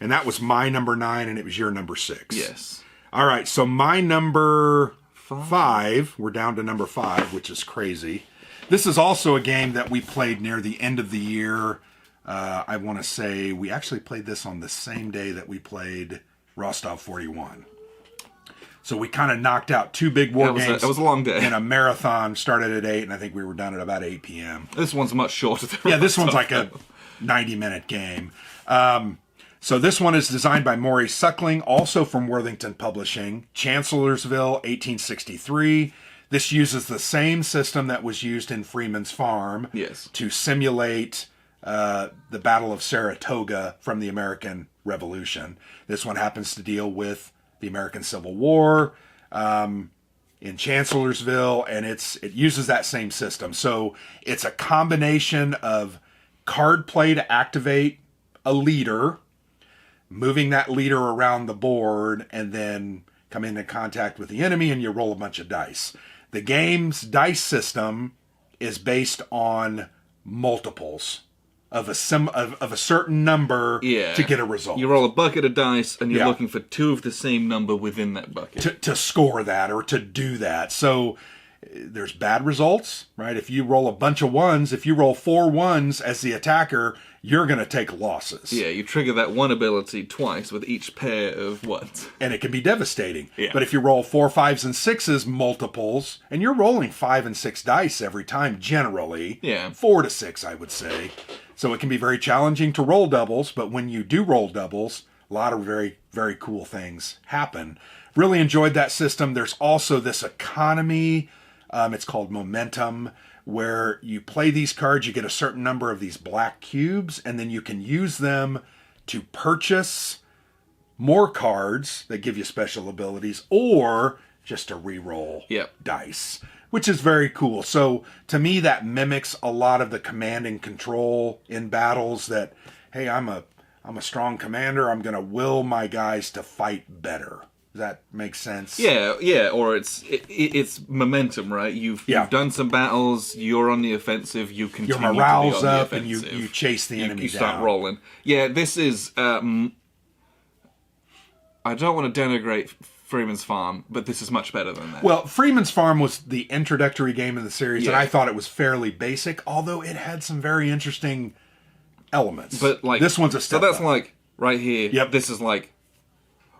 And that was my number 9, and it was your number 6. Yes. All right, so my number 5, we're down to number 5, which is crazy. This is also a game that we played near the end of the year. I want to say we actually played this on the same day that we played Rostov 41. So we kind of knocked out 2 big war games. It was a long day. And a marathon started at 8, and I think we were done at about 8 p.m. This one's much shorter than this one's like a 90-minute game. So this one is designed by Maurice Suckling, also from Worthington Publishing, Chancellorsville, 1863. This uses the same system that was used in Freeman's Farm to simulate the Battle of Saratoga from the American Revolution. This one happens to deal with the American Civil War in Chancellorsville, and it uses that same system. So it's a combination of card play to activate a leader, moving that leader around the board, and then come into contact with the enemy, and you roll a bunch of dice. The game's dice system is based on multiples of a certain number to get a result. You roll a bucket of dice, and you're looking for 2 of the same number within that bucket. To score that, or to do that. So there's bad results, right? If you roll a bunch of 1s, if you roll 4 1s as the attacker, you're going to take losses. Yeah, you trigger that one ability twice with each pair of 1s. And it can be devastating. Yeah. But if you roll 4 5s and 6s multiples, and you're rolling 5 and 6 dice every time generally, 4 to 6 I would say, so it can be very challenging to roll doubles, but when you do roll doubles, a lot of very, very cool things happen. Really enjoyed that system. There's also this economy, it's called Momentum, where you play these cards, you get a certain number of these black cubes, and then you can use them to purchase more cards that give you special abilities, or just to re-roll dice, which is very cool. So to me, that mimics a lot of the command and control in battles that, hey, I'm a strong commander, I'm going to will my guys to fight better. Does that make sense? Yeah, or it's momentum, right? You've done some battles, you're on the offensive, you continue your morale's to be on up, the and you chase the enemy down. You start rolling. Yeah, this is... I don't want to denigrate Freeman's Farm, but this is much better than that. Well, Freeman's Farm was the introductory game in the series, and I thought it was fairly basic, although it had some very interesting elements. But like this one's a step So that's up. like, right here, this is like...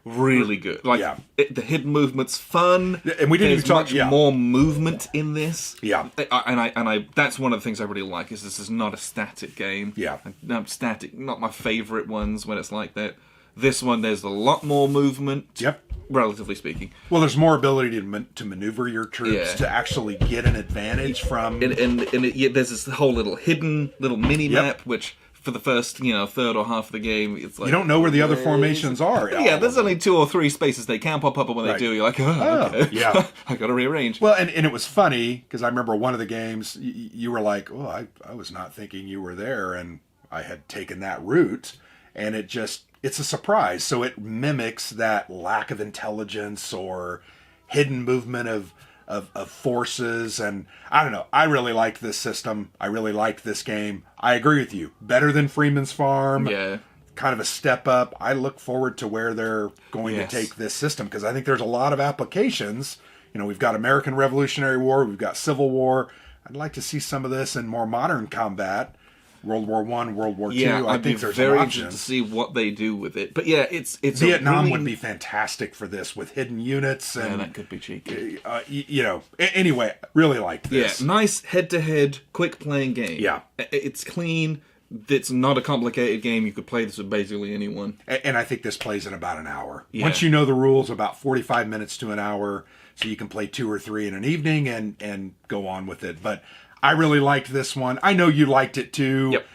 really good. Like the hidden movement's fun, and we didn't even talk much more movement in this. Yeah, and I that's one of the things I really like is this is not a static game. Yeah, static, not my favorite ones when it's like that. This one, there's a lot more movement. Yep, relatively speaking. Well, there's more ability to maneuver your troops to actually get an advantage from. And there's this whole little hidden mini map which. For the first, third or half of the game, it's like... You don't know where the other formations are. Yeah, there's only 2 or 3 spaces they can pop up, and when they do, you're like, okay. Yeah. I gotta rearrange. Well, and it was funny, because I remember one of the games, you were like, I was not thinking you were there, and I had taken that route, and it's a surprise. So it mimics that lack of intelligence or hidden movement of of forces, and I don't know. I really liked this system. I really liked this game. I agree with you. Better than Freeman's Farm. Yeah. Kind of a step up. I look forward to where they're going to take this system, because I think there's a lot of applications. You know, we've got American Revolutionary War, we've got Civil War. I'd like to see some of this in more modern combat. World War I, World War II. I think there's very interested to see what they do with it. But yeah, it's Vietnam would be fantastic for this with hidden units, and that could be cheeky. You know, anyway, really liked this. Yeah, nice head-to-head, quick playing game. Yeah, it's clean. It's not a complicated game. You could play this with basically anyone. And I think this plays in about an hour. Yeah. Once you know the rules, about 45 minutes to an hour, so you can play 2 or 3 in an evening and go on with it. But I really liked this one. I know you liked it too. Yep.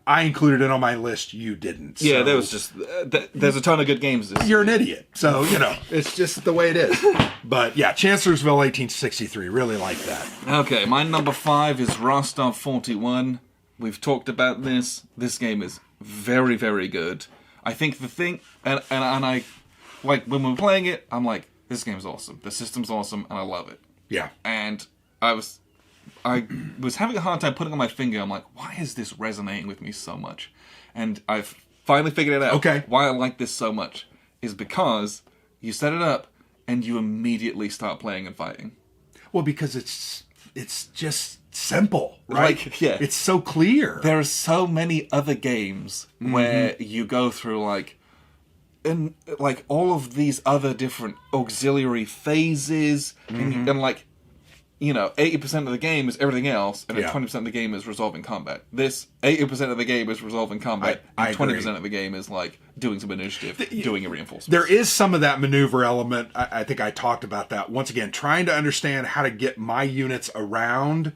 I included it on my list. You didn't. Yeah, so. there was just... there's a ton of good games this You're an idiot. So, you know, it's just the way it is. But yeah, Chancellorsville 1863. Really like that. Okay, my number 5 is Rostov 41. We've talked about this. This game is very, very good. I think the thing... And I... Like, when we're playing it, I'm like, this game's awesome. The system's awesome, and I love it. Yeah. And I was having a hard time putting on my finger. I'm like, why is this resonating with me so much? And I've finally figured it out. Okay. Why I like this so much is because you set it up and you immediately start playing and fighting. Well, because it's just simple, right? Like, yeah. It's so clear. There are so many other games where you go through and all of these other different auxiliary phases and like, you know, 80% of the game is everything else, and 20% of the game is resolving combat. This, 80% of the game is resolving combat, and 20% of the game is, like, doing some initiative, doing a reinforcement. There is some of that maneuver element. I think I talked about that. Once again, trying to understand how to get my units around,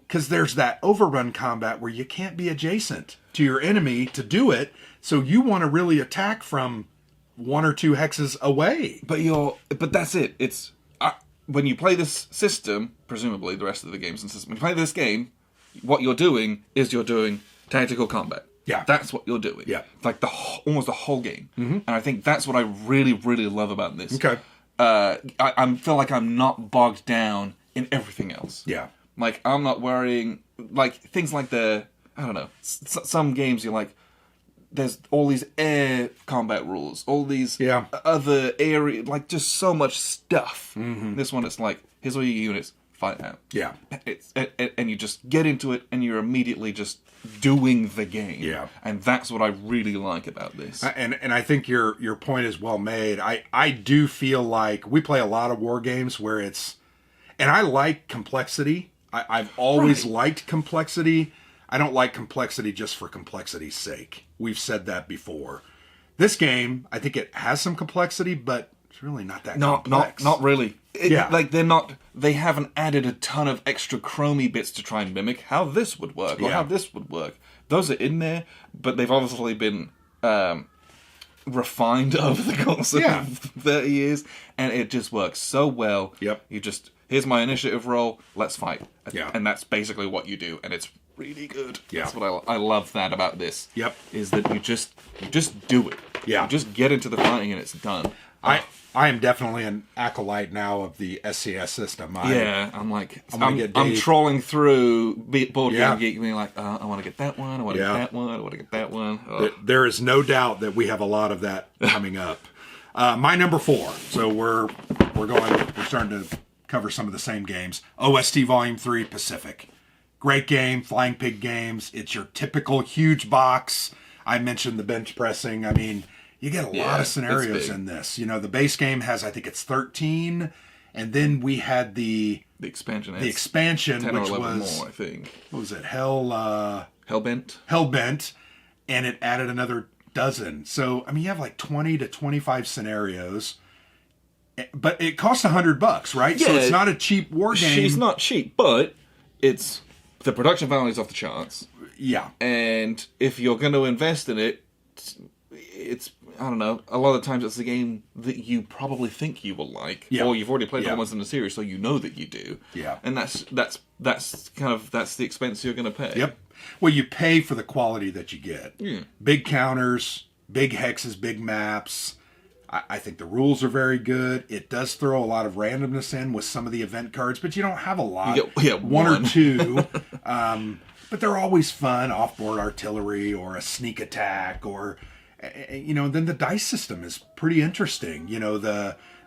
because there's that overrun combat where you can't be adjacent to your enemy to do it, so you want to really attack from 1 or 2 hexes away. But that's it. It's... when you play this system, presumably the rest of the games and system, when you play this game, what you're doing is you're doing tactical combat. Yeah. That's what you're doing. Yeah. Like almost the whole game. Mm-hmm. And I think that's what I really, really love about this. Okay. I feel like I'm not bogged down in everything else. Yeah. Like, I'm not worrying, like, things like I don't know, some games you're like, there's all these air combat rules, all these other area, like just so much stuff. Mm-hmm. This one, it's like, here's all your units, fight out. Yeah. And you just get into it, and you're immediately just doing the game. Yeah. And that's what I really like about this. And I think your point is well made. I do feel like we play a lot of war games where it's, and I like complexity. I've always liked complexity. I don't like complexity just for complexity's sake. We've said that before. This game, I think it has some complexity, but it's really not that complex. Not really. Like, they haven't added a ton of extra chromey bits to try and mimic how this would work, or how this would work. Those are in there, but they've obviously been refined over the course of 30 years, and it just works so well. Yep. You just, here's my initiative roll, let's fight. Yeah. And that's basically what you do, and it's really good. Yeah. That's what I love that about this. Yep. Is that you just do it. Yeah. You just get into the fighting and it's done. I am definitely an acolyte now of the SCS system. I'm trolling through Board Game Geek, being like, I want to get that one, I want to get that one, I want to get that one. Oh. There is no doubt that we have a lot of that coming up. My number 4. So we're starting to cover some of the same games. OST Volume 3 Pacific. Great game, Flying Pig Games. It's your typical huge box. I mentioned the bench pressing. I mean, you get a lot of scenarios in this. You know, the base game has, I think it's 13, and then we had the expansion. The expansion, 10 which or 11 was more, I think. What was it? Hellbent, and it added another dozen. So I mean, you have like 20 to 25 scenarios. But it costs $100, right? Yeah, so it's not a cheap war game. It's not cheap, but it's the production value is off the charts. Yeah. And if you're going to invest in it, it's, I don't know, a lot of times it's a game that you probably think you will like. Yeah. Or you've already played it once in the series, so you know that you do. Yeah. And that's the expense you're going to pay. Yep. Well, you pay for the quality that you get. Yeah. Big counters, big hexes, big maps. I think the rules are very good. It does throw a lot of randomness in with some of the event cards, but you don't have a lot. One or two. But they're always fun. Off-board artillery or a sneak attack, or then the dice system is pretty interesting.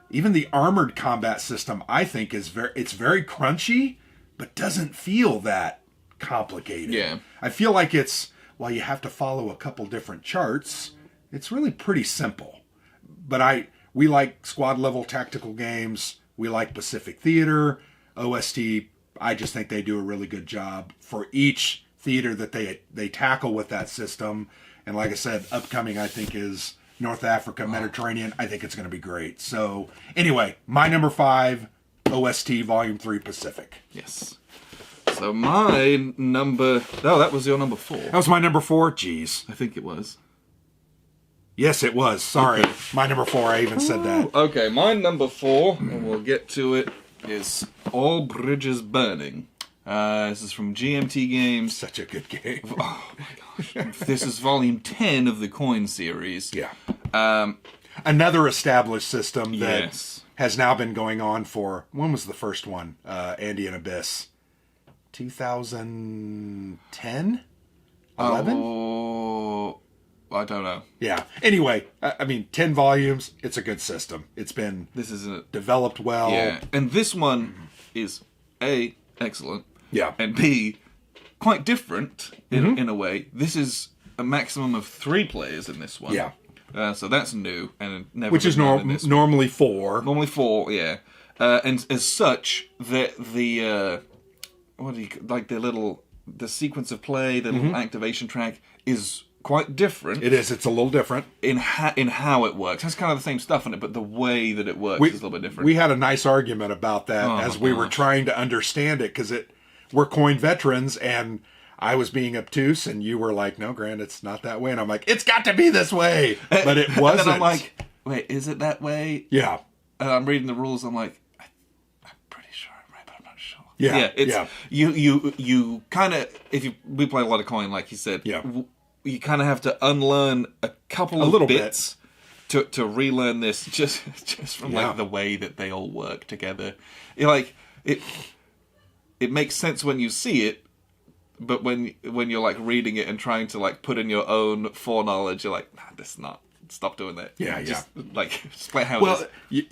Even the armored combat system, I think, it's very crunchy, but doesn't feel that complicated. Yeah. I feel like while you have to follow a couple different charts, it's really pretty simple. But we like squad level tactical games. We like Pacific Theater. OST, I just think they do a really good job for each theater that they tackle with that system. And like I said, upcoming I think is North Africa, Mediterranean. I think it's going to be great. So anyway, my number 5, OST Volume 3 Pacific. Yes. So my number... Oh, that was your number 4. That was my number 4? Jeez. I think it was. Yes, it was. Sorry. Okay. My number 4, I even said that. Okay, my number 4, and we'll get to it, is All Bridges Burning. This is from GMT Games. Such a good game. Oh, my gosh. This is Volume 10 of the Coin series. Yeah. Another established system that has now been going on for... When was the first one? Andean Abyss. 2010? 11? Oh... I don't know. Yeah. Anyway, 10 volumes. It's a good system. It's been developed well. Yeah. And this one is A, excellent. Yeah. And B, quite different in a way. This is a maximum of 3 players in this one. Yeah. So that's new and never. Which is normally 4. Normally 4. Yeah. And as such, the sequence of play, the little activation track is quite different. It is. It's a little different in how it works. It's kind of the same stuff in it, but the way that it works is a little bit different. We had a nice argument about that as we were trying to understand it, because we're coin veterans, and I was being obtuse, and you were like, "No, Grant, it's not that way," and I'm like, "It's got to be this way," but it wasn't. And then I'm like, "Wait, is it that way?" Yeah. And I'm reading the rules. I'm like, I'm pretty sure I'm right, but I'm not sure. Yeah. You kind of we play a lot of coin, like you said. Yeah. You kind of have to unlearn a couple of bits to relearn this just from like the way that they all work together. You're like it makes sense when you see it, but when you're like reading it and trying to like put in your own foreknowledge, you're like, nah, this is not. Stop doing that. Yeah, just play how it is.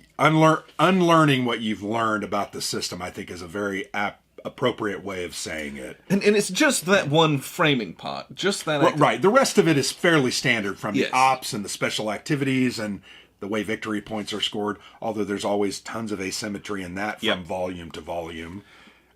Unlearning what you've learned about the system, I think, is a very appropriate way of saying it. And it's just that one framing part. Just that. Right. The rest of it is fairly standard, from the ops and the special activities and the way victory points are scored, although there's always tons of asymmetry in that from volume to volume.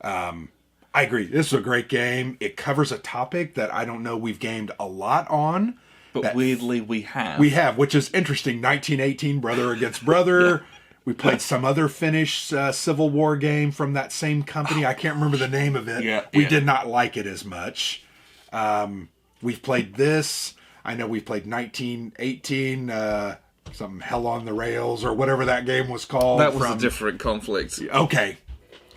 I agree. This is a great game. It covers a topic that I don't know we've gamed a lot on. But weirdly, we have. We have, which is interesting. 1918, Brother Against Brother. We played some other Finnish Civil War game from that same company. I can't remember the name of it. We did not like it as much. We've played this. I know we've played 1918, something Hell on the Rails, or whatever that game was called. That was a different conflict. Okay.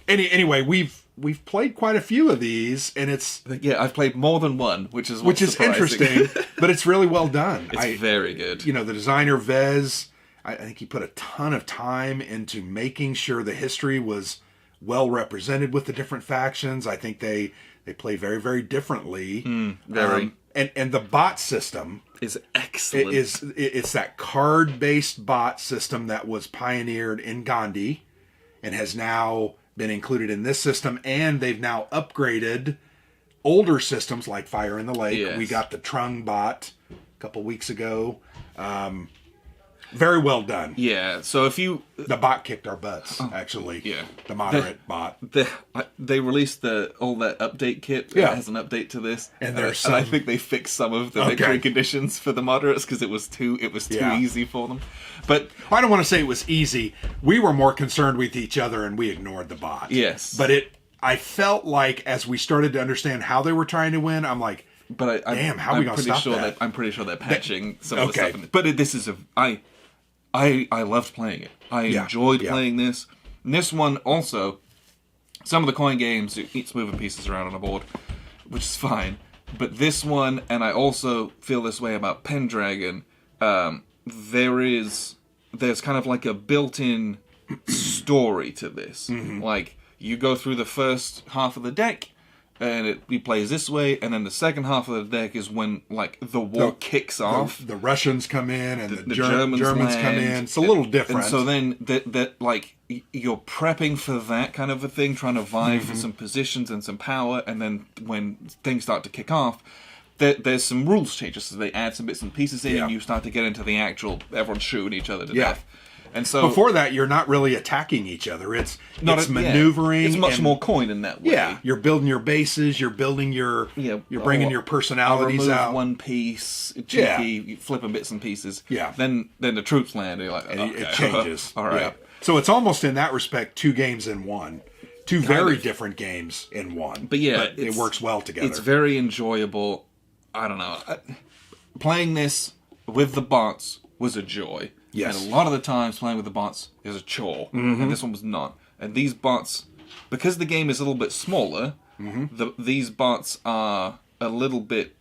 Anyway, we've played quite a few of these, and it's... Yeah, I've played more than one, which is interesting, but it's really well done. It's very good. The designer, Vez, I think he put a ton of time into making sure the history was well represented with the different factions. I think they play very, very differently. Very. And the bot system... is excellent. It's that card-based bot system that was pioneered in Gandhi and has now been included in this system, and they've now upgraded older systems like Fire in the Lake. Yes. We got the Trung bot a couple weeks ago. Very well done. Yeah, so if you... The bot kicked our butts, actually. Yeah. The moderate bot. They released all that update kit. Yeah. It has an update to this. And I think they fixed some of the victory conditions for the moderates because it was too easy for them. But I don't want to say it was easy. We were more concerned with each other and we ignored the bot. Yes. But I felt like as we started to understand how they were trying to win, I'm like, damn, how are we going to stop that? I'm pretty sure they're patching some of the stuff in it. But this is I loved playing it. I enjoyed playing this. And this one also, some of the coin games, it's moving pieces around on a board, which is fine. But this one, and I also feel this way about Pendragon, there is there's kind of like a built-in story to this. Mm-hmm. Like, you go through the first half of the deck, and it plays this way, and then the second half of the deck is when, like, the war kicks off. The Russians come in, and the Germans come in. It's a little different. And so then, like, you're prepping for that kind of a thing, trying to vie for some positions and some power, and then when things start to kick off, there's some rules changes, so they add some bits and pieces in, and you start to get into the actual, everyone's shooting each other to death. And so before that, you're not really attacking each other. It's maneuvering. It's much more coin in that way. Yeah, you're building your bases. You're building your. You're bringing your personalities out. One piece, cheeky, flipping bits and pieces. Yeah. Then the troops land. And you're like, okay. It changes. All right. Yeah. So it's almost in that respect 2 games in one. 2 very different games in one. But it works well together. It's very enjoyable. I don't know. Playing this with the bots was a joy. Yes. And a lot of the times playing with the bots is a chore. And this one was not. And these bots, because the game is a little bit smaller, these bots are a little bit,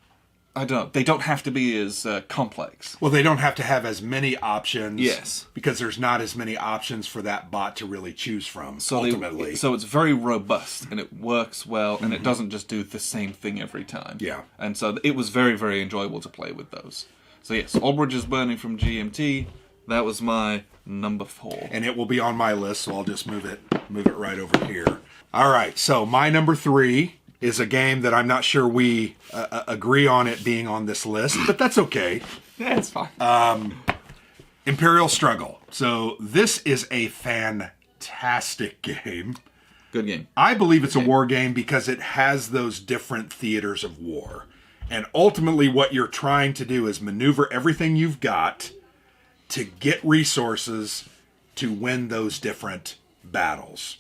I don't know, they don't have to be as complex. Well, they don't have to have as many options. Yes. Because there's not as many options for that bot to really choose from, ultimately. So it's very robust, and it works well, and it doesn't just do the same thing every time. Yeah. And so it was very, very enjoyable to play with those. So yes, All Bridges Burning from GMT. That was my number 4. And it will be on my list, so I'll just move it right over here. All right, so my number 3 is a game that I'm not sure we agree on it being on this list, but that's okay. Yeah, it's fine. Imperial Struggle. So this is a fantastic game. Good game. I believe it's a war game because it has those different theaters of war. And ultimately what you're trying to do is maneuver everything you've got to get resources to win those different battles.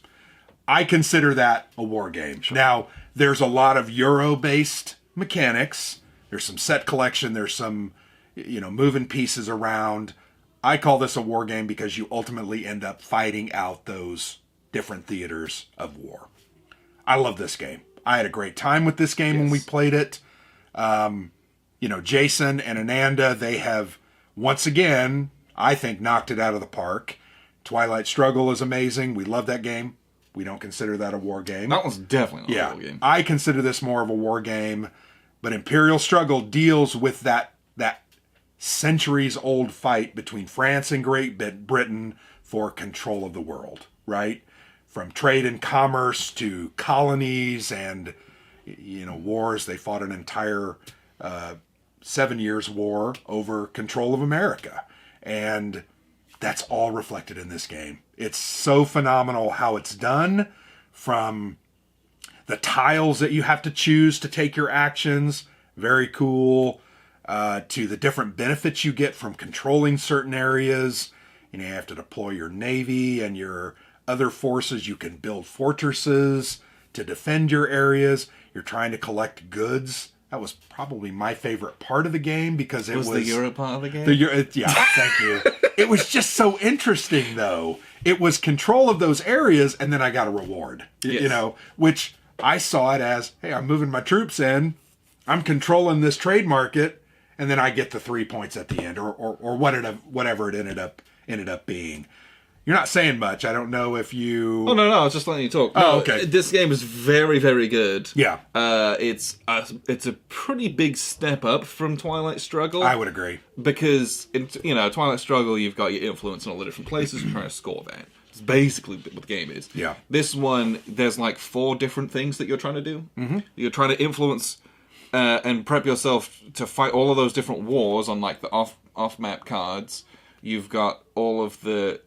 I consider that a war game. Sure. Now, there's a lot of Euro-based mechanics. There's some set collection. There's some, moving pieces around. I call this a war game because you ultimately end up fighting out those different theaters of war. I love this game. I had a great time with this game when we played it. Jason and Ananda, they have, once again, I think, knocked it out of the park. Twilight Struggle is amazing. We love that game. We don't consider that a war game. That one's definitely not a war game. I consider this more of a war game, but Imperial Struggle deals with that centuries-old fight between France and Great Britain for control of the world, right? From trade and commerce to colonies and, wars. They fought an entire 7 years war over control of America. And that's all reflected in this game. It's so phenomenal how it's done, from the tiles that you have to choose to take your actions, very cool, to the different benefits you get from controlling certain areas. You have to deploy your navy and your other forces. You can build fortresses to defend your areas. You're trying to collect goods. That was probably my favorite part of the game because it was the Euro part of the game? Thank you. It was just so interesting, though. It was control of those areas, and then I got a reward, which I saw it as, hey, I'm moving my troops in, I'm controlling this trade market, and then I get the 3 points at the end, or whatever it ended up being. You're not saying much. I don't know if you... Oh, no, I was just letting you talk. Oh, okay. This game is very, very good. Yeah. It's a pretty big step up from Twilight Struggle. I would agree. Because, in Twilight Struggle, you've got your influence in all the different places. You're trying to score that. It's basically what the game is. Yeah. This one, there's like 4 different things that you're trying to do. Mm-hmm. You're trying to influence and prep yourself to fight all of those different wars on like the off-map cards. You've got all of the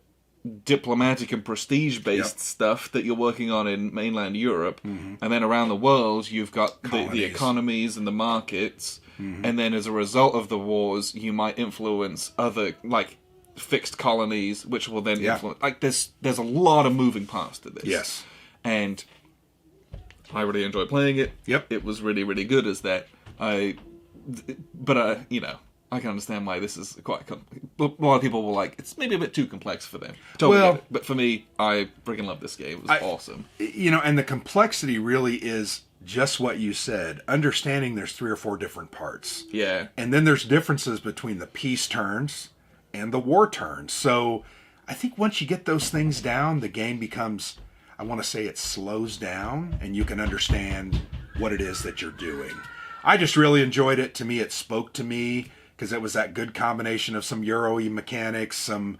diplomatic and prestige-based stuff that you're working on in mainland Europe, and then around the world you've got the economies and the markets, and then as a result of the wars you might influence other like fixed colonies, which will then influence. Like there's a lot of moving parts to this. Yes, and I really enjoyed playing it. Yep, it was really, really good as that. I can understand why this is quite... A lot of people were like, it's maybe a bit too complex for them. Totally. But for me, I freaking love this game. It was awesome. And the complexity really is just what you said. Understanding there's 3 or 4 different parts. Yeah. And then there's differences between the peace turns and the war turns. So I think once you get those things down, the game becomes, I want to say it slows down and you can understand what it is that you're doing. I just really enjoyed it. To me, it spoke to me because it was that good combination of some Euro-y mechanics, some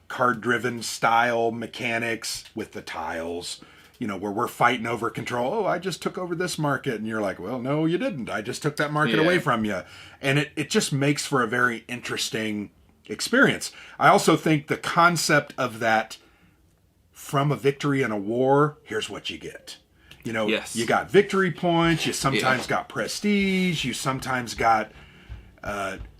card-driven style mechanics with the tiles, you know, where we're fighting over control. Oh, I just took over this market. And you're like, well, no, you didn't. I just took that market away from you. And it just makes for a very interesting experience. I also think the concept of that, from a victory in a war, here's what you get. You know, you got victory points, you sometimes got prestige, you sometimes got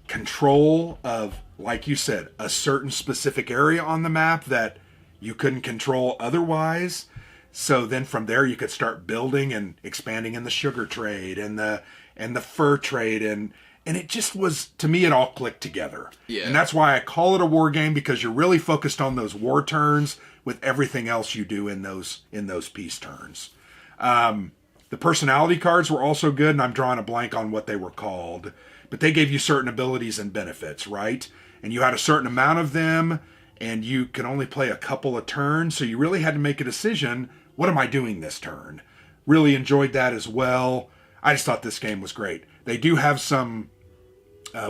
control of, like you said, a certain specific area on the map that you couldn't control otherwise. So then from there you could start building and expanding in the sugar trade and the fur trade, and it just was, to me, it all clicked together. Yeah. And that's why I call it a war game, because you're really focused on those war turns with everything else you do in those peace turns. The personality cards were also good, and I'm drawing a blank on what they were called, but they gave you certain abilities and benefits, right? And you had a certain amount of them, and you could only play a couple of turns, so you really had to make a decision. What am I doing this turn? Really enjoyed that as well. I just thought this game was great. They do have some,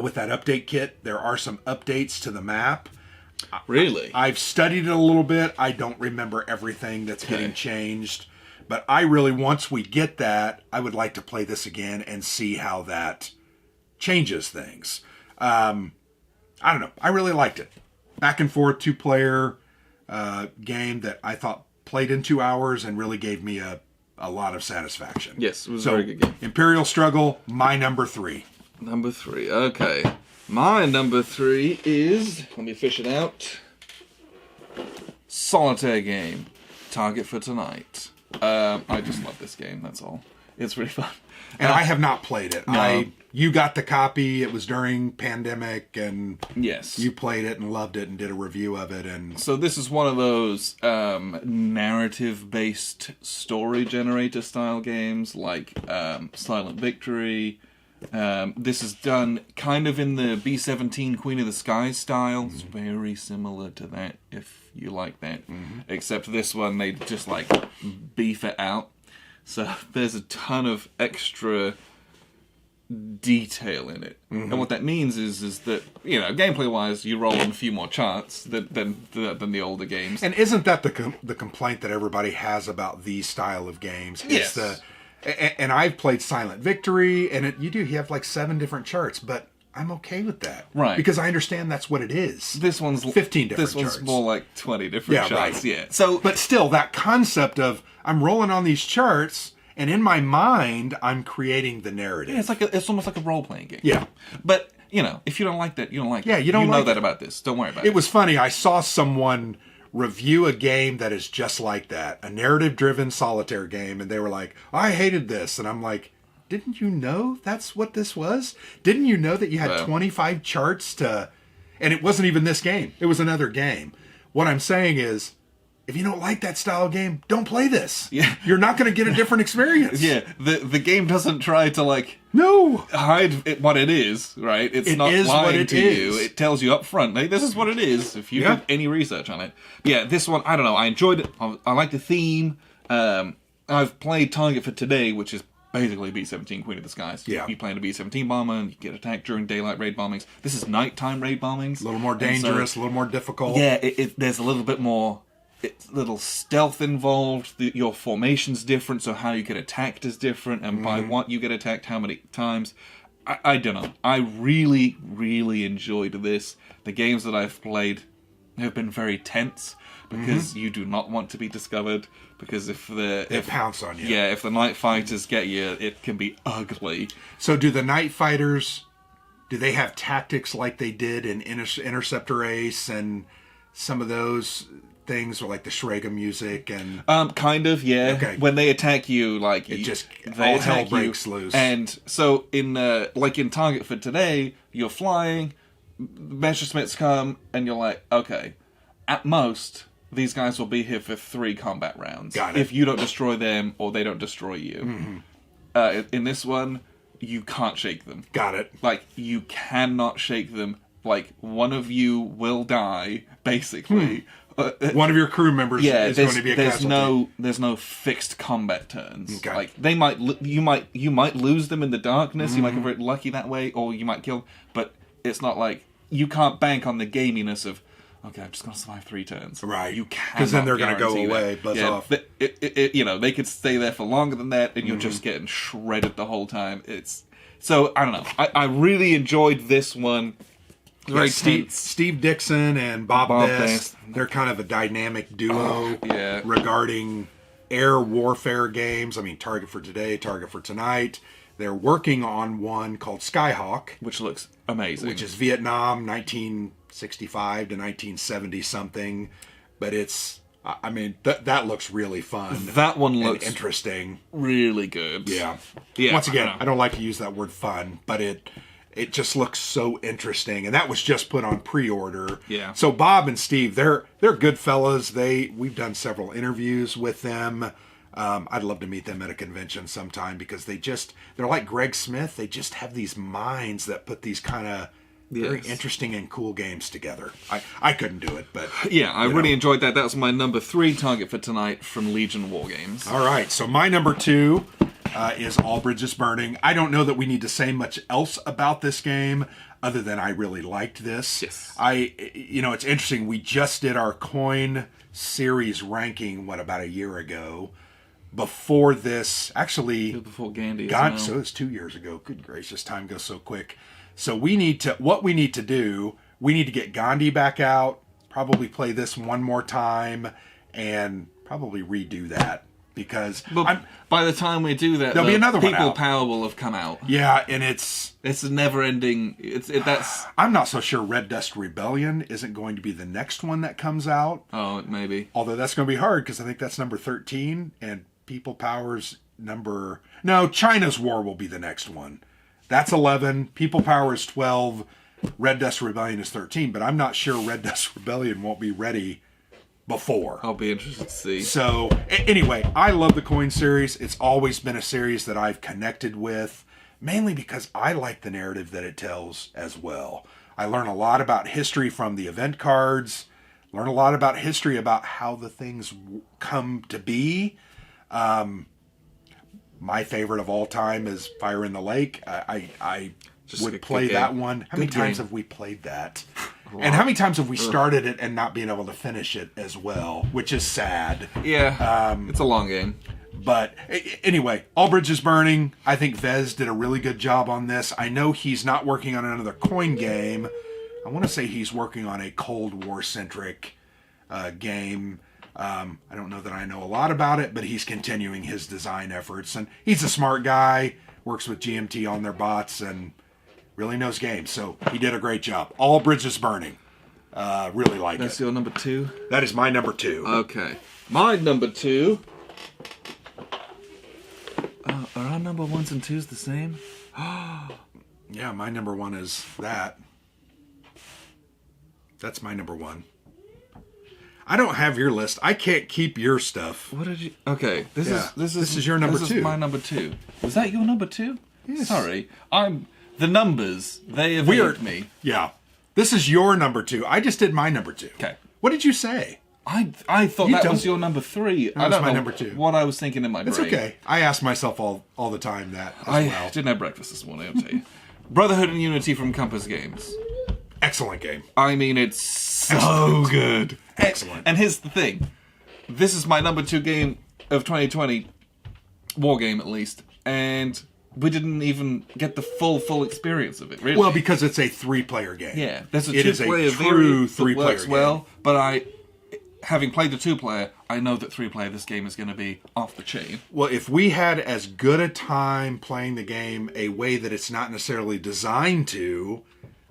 with that update kit, there are some updates to the map. Really? I've studied it a little bit. I don't remember everything that's getting changed. But I really, once we get that, I would like to play this again and see how that changes things. I don't know. I really liked it. Back and forth 2-player game that I thought played in 2 hours and really gave me a lot of satisfaction. Yes, it was a very good game. Imperial Struggle, my number 3. Number 3, okay. My number 3 is, let me fish it out, solitaire game, Target for Tonight. I just love this game, that's all. It's really fun. And I have not played it. No. You got the copy, it was during pandemic, and you played it and loved it and did a review of it. And so this is one of those narrative-based story generator style games, like Silent Victory. This is done kind of in the B-17 Queen of the Skies style. It's very similar to that, if you like that. Except this one, they just like beef it out. So there's a ton of extra detail in it. And what that means is that, you know, gameplay-wise, you roll on a few more charts than the older games. And isn't that the complaint that everybody has about these style of games? Yes. And I've played Silent Victory, and you have like 7 different charts, but I'm okay with that. Right. Because I understand that's what it is. This one's 15 different charts. This one's more like 20 different charts. Right. Yeah. So, but still, that concept of I'm rolling on these charts, and in my mind, I'm creating the narrative. Yeah, it's almost like a role-playing game. Yeah. But, you know, if you don't like that, you don't like it. Yeah, you don't know like that it. about this. Don't worry about it. It was funny. I saw someone review a game that is just like that, a narrative-driven solitaire game, and they were like, I hated this. And I'm like, didn't you know that's what this was? Didn't you know that you had 25 charts to... And it wasn't even this game. It was another game. What I'm saying is, if you don't like that style of game, don't play this. Yeah. You're not going to get a different experience. Yeah, the game doesn't try to, like... No! Hide what it is, right? It's not lying to you. It tells you up front, hey, this is what it is, if you did any research on it. Yeah, this one, I don't know, I enjoyed it. I like the theme. I've played Target for Today, which is basically B-17 Queen of the Skies. Yeah. You play in a B-17 bomber, and you get attacked during daylight raid bombings. This is nighttime raid bombings. A little more dangerous, a little more difficult. Yeah, there's a little bit more... It's a little stealth involved. Your formation's different, so how you get attacked is different, and by what you get attacked, how many times. I don't know. I really, really enjoyed this. The games that I've played have been very tense, because you do not want to be discovered, because they pounce on you. Yeah, if the night fighters get you, it can be ugly. So do the night fighters, do they have tactics like they did in Interceptor Ace and some of those... things, or like the Shrega music and kind of, yeah. Okay. When they attack you, like all hell breaks loose. And so in like in Target for Today, you're flying, Messerschmitts come, and you're like, okay, at most these guys will be here for 3 combat rounds. Got it. If you don't destroy them or they don't destroy you. In this one, you can't shake them. Got it. Like, you cannot shake them like, one of you will die, basically. One of your crew members is going to be a casualty. There's no fixed combat turns. Okay. Like, you might lose them in the darkness, you might get very lucky that way, or you might kill, but it's not like, you can't bank on the gaminess of, okay, I'm just going to survive 3 turns. Right. You can't. Because then they're going to go away, buzz off. They could stay there for longer than that, and you're just getting shredded the whole time. So, I don't know. I really enjoyed this one. Very Steve Dixon and Bob Best. They're kind of a dynamic duo regarding air warfare games. I mean, Target for Today, Target for Tonight. They're working on one called Skyhawk. Which looks amazing. Which is Vietnam, 1965 to 1970 something. But it's, I mean, that looks really fun. That one looks interesting. Really good. Yeah. Once again, I don't like to use that word fun, but it just looks so interesting. And that was just put on pre-order. Yeah. So Bob and Steve, they're good fellas. We've done several interviews with them. I'd love to meet them at a convention sometime because they're like Greg Smith. They just have these minds that put these kind of very interesting and cool games together. I couldn't do it, but... Yeah, I really enjoyed that. That was my number 3 target for tonight from Legion Wargames. All right, so my number 2 is All Bridges Burning. I don't know that we need to say much else about this game other than I really liked this. Yes. It's interesting. We just did our coin series ranking, about a year ago. Before this, actually... Before Gandhi so it's 2 years ago. Good gracious, time goes so quick. So we need to get Gandhi back out, probably play this one more time, and probably redo that. Because by the time we do that, there'll be another one out. People Power will have come out. Yeah, and it's a never-ending... I'm not so sure Red Dust Rebellion isn't going to be the next one that comes out. Oh, maybe. Although that's going to be hard, because I think that's number 13, and People Power's China's War will be the next one. That's 11. People Power is 12. Red Dust Rebellion is 13. But I'm not sure Red Dust Rebellion won't be ready before. I'll be interested to see. So, anyway, I love the Coin series. It's always been a series that I've connected with, mainly because I like the narrative that it tells as well. I learn a lot about history from the event cards, learn a lot about history about how the things come to be. My favorite of all time is Fire in the Lake. I would play that one. How many times have we played that? And how many times have we started it and not being able to finish it as well, which is sad. Yeah, it's a long game. But anyway, All Bridges Burning. I think Vez did a really good job on this. I know he's not working on another coin game. I want to say he's working on a Cold War-centric game. I don't know that I know a lot about it, but he's continuing his design efforts. And he's a smart guy, works with GMT on their bots, and really knows games. So he did a great job. All Bridges Burning. Really like it. That's your number 2? That is my number 2. Okay. My number 2... are our number 1s and 2s the same? Yeah, my number 1 is that. That's my number 1. I don't have your list. I can't keep your stuff. What did you... Okay, this is your number 2. This is my number 2. Was that your number 2? Yes. Sorry. The numbers, they evade me. Yeah. This is your number 2. I just did my number 2. Okay. What did you say? I thought that was your number 3. That was my number 2. What I was thinking in my brain. It's okay. I ask myself all the time that as well. I didn't have breakfast this morning, I'll tell you. Brotherhood and Unity from Compass Games. Excellent game. I mean, it's so good. Excellent. And here's the thing. This is my number 2 game of 2020. War game, at least. And we didn't even get the full experience of it, really. Well, because it's a 3-player game. Yeah. There's a 2-player It is a true 3-player game. Well, but having played the 2-player, I know that 3-player, this game is going to be off the chain. Well, if we had as good a time playing the game a way that it's not necessarily designed to...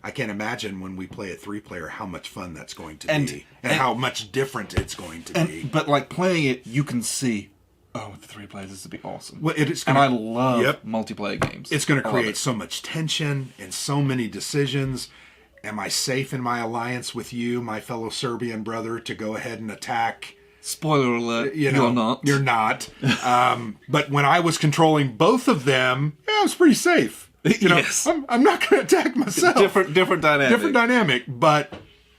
I can't imagine when we play a 3-player how much fun that's going to be. And how much different it's going to be. But like playing it, you can see, with the 3 players, this would be awesome. Well, I love multiplayer games. It's going to create so much tension and so many decisions. Am I safe in my alliance with you, my fellow Serbian brother, to go ahead and attack? Spoiler alert, you're not. You're not. But when I was controlling both of them, I was pretty safe. Yes. I'm not going to attack myself. Different dynamic. Different dynamic, but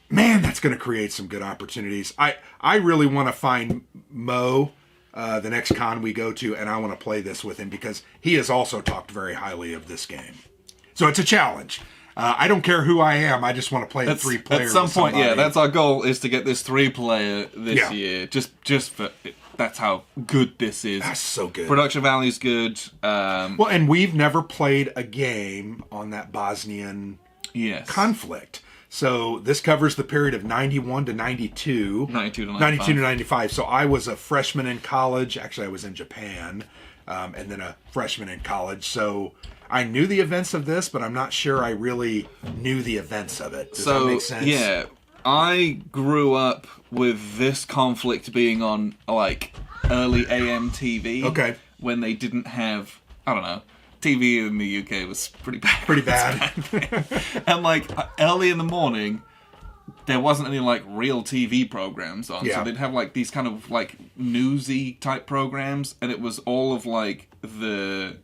man, that's going to create some good opportunities. I really want to find Mo the next con we go to, and I want to play this with him because he has also talked very highly of this game. So it's a challenge. I don't care who I am. I just want to play the 3-player. At some point, yeah, that's our goal, is to get this 3-player this year. Just for that's how good this is. That's so good. Production value's good. Well, and we've never played a game on that Bosnian conflict. So this covers the period of 91 to 92. 92 to 95. 92 to 95. So I was a freshman in college. Actually, I was in Japan. And then a freshman in college. So I knew the events of this, but I'm not sure I really knew the events of it. Does that make sense? Yeah. I grew up with this conflict being on, like, early AM TV. Okay. When they didn't have, I don't know, TV in the UK was pretty bad. Pretty bad. And, like, early in the morning, there wasn't any, like, real TV programs on. Yeah. So they'd have, like, these kind of, like, newsy type programs, and it was all of, like, the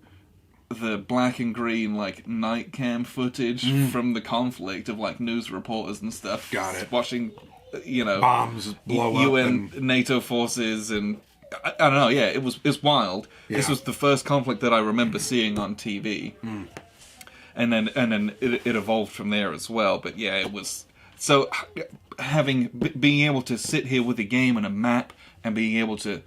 black and green, like, night cam footage from the conflict of, like, news reporters and stuff. Got it. Watching, bombs blow up. UN, NATO forces, and I don't know, yeah, it's wild. Yeah. This was the first conflict that I remember seeing on TV. And then it evolved from there as well. But yeah, it was... So, being able to sit here with a game and a map, and being able to,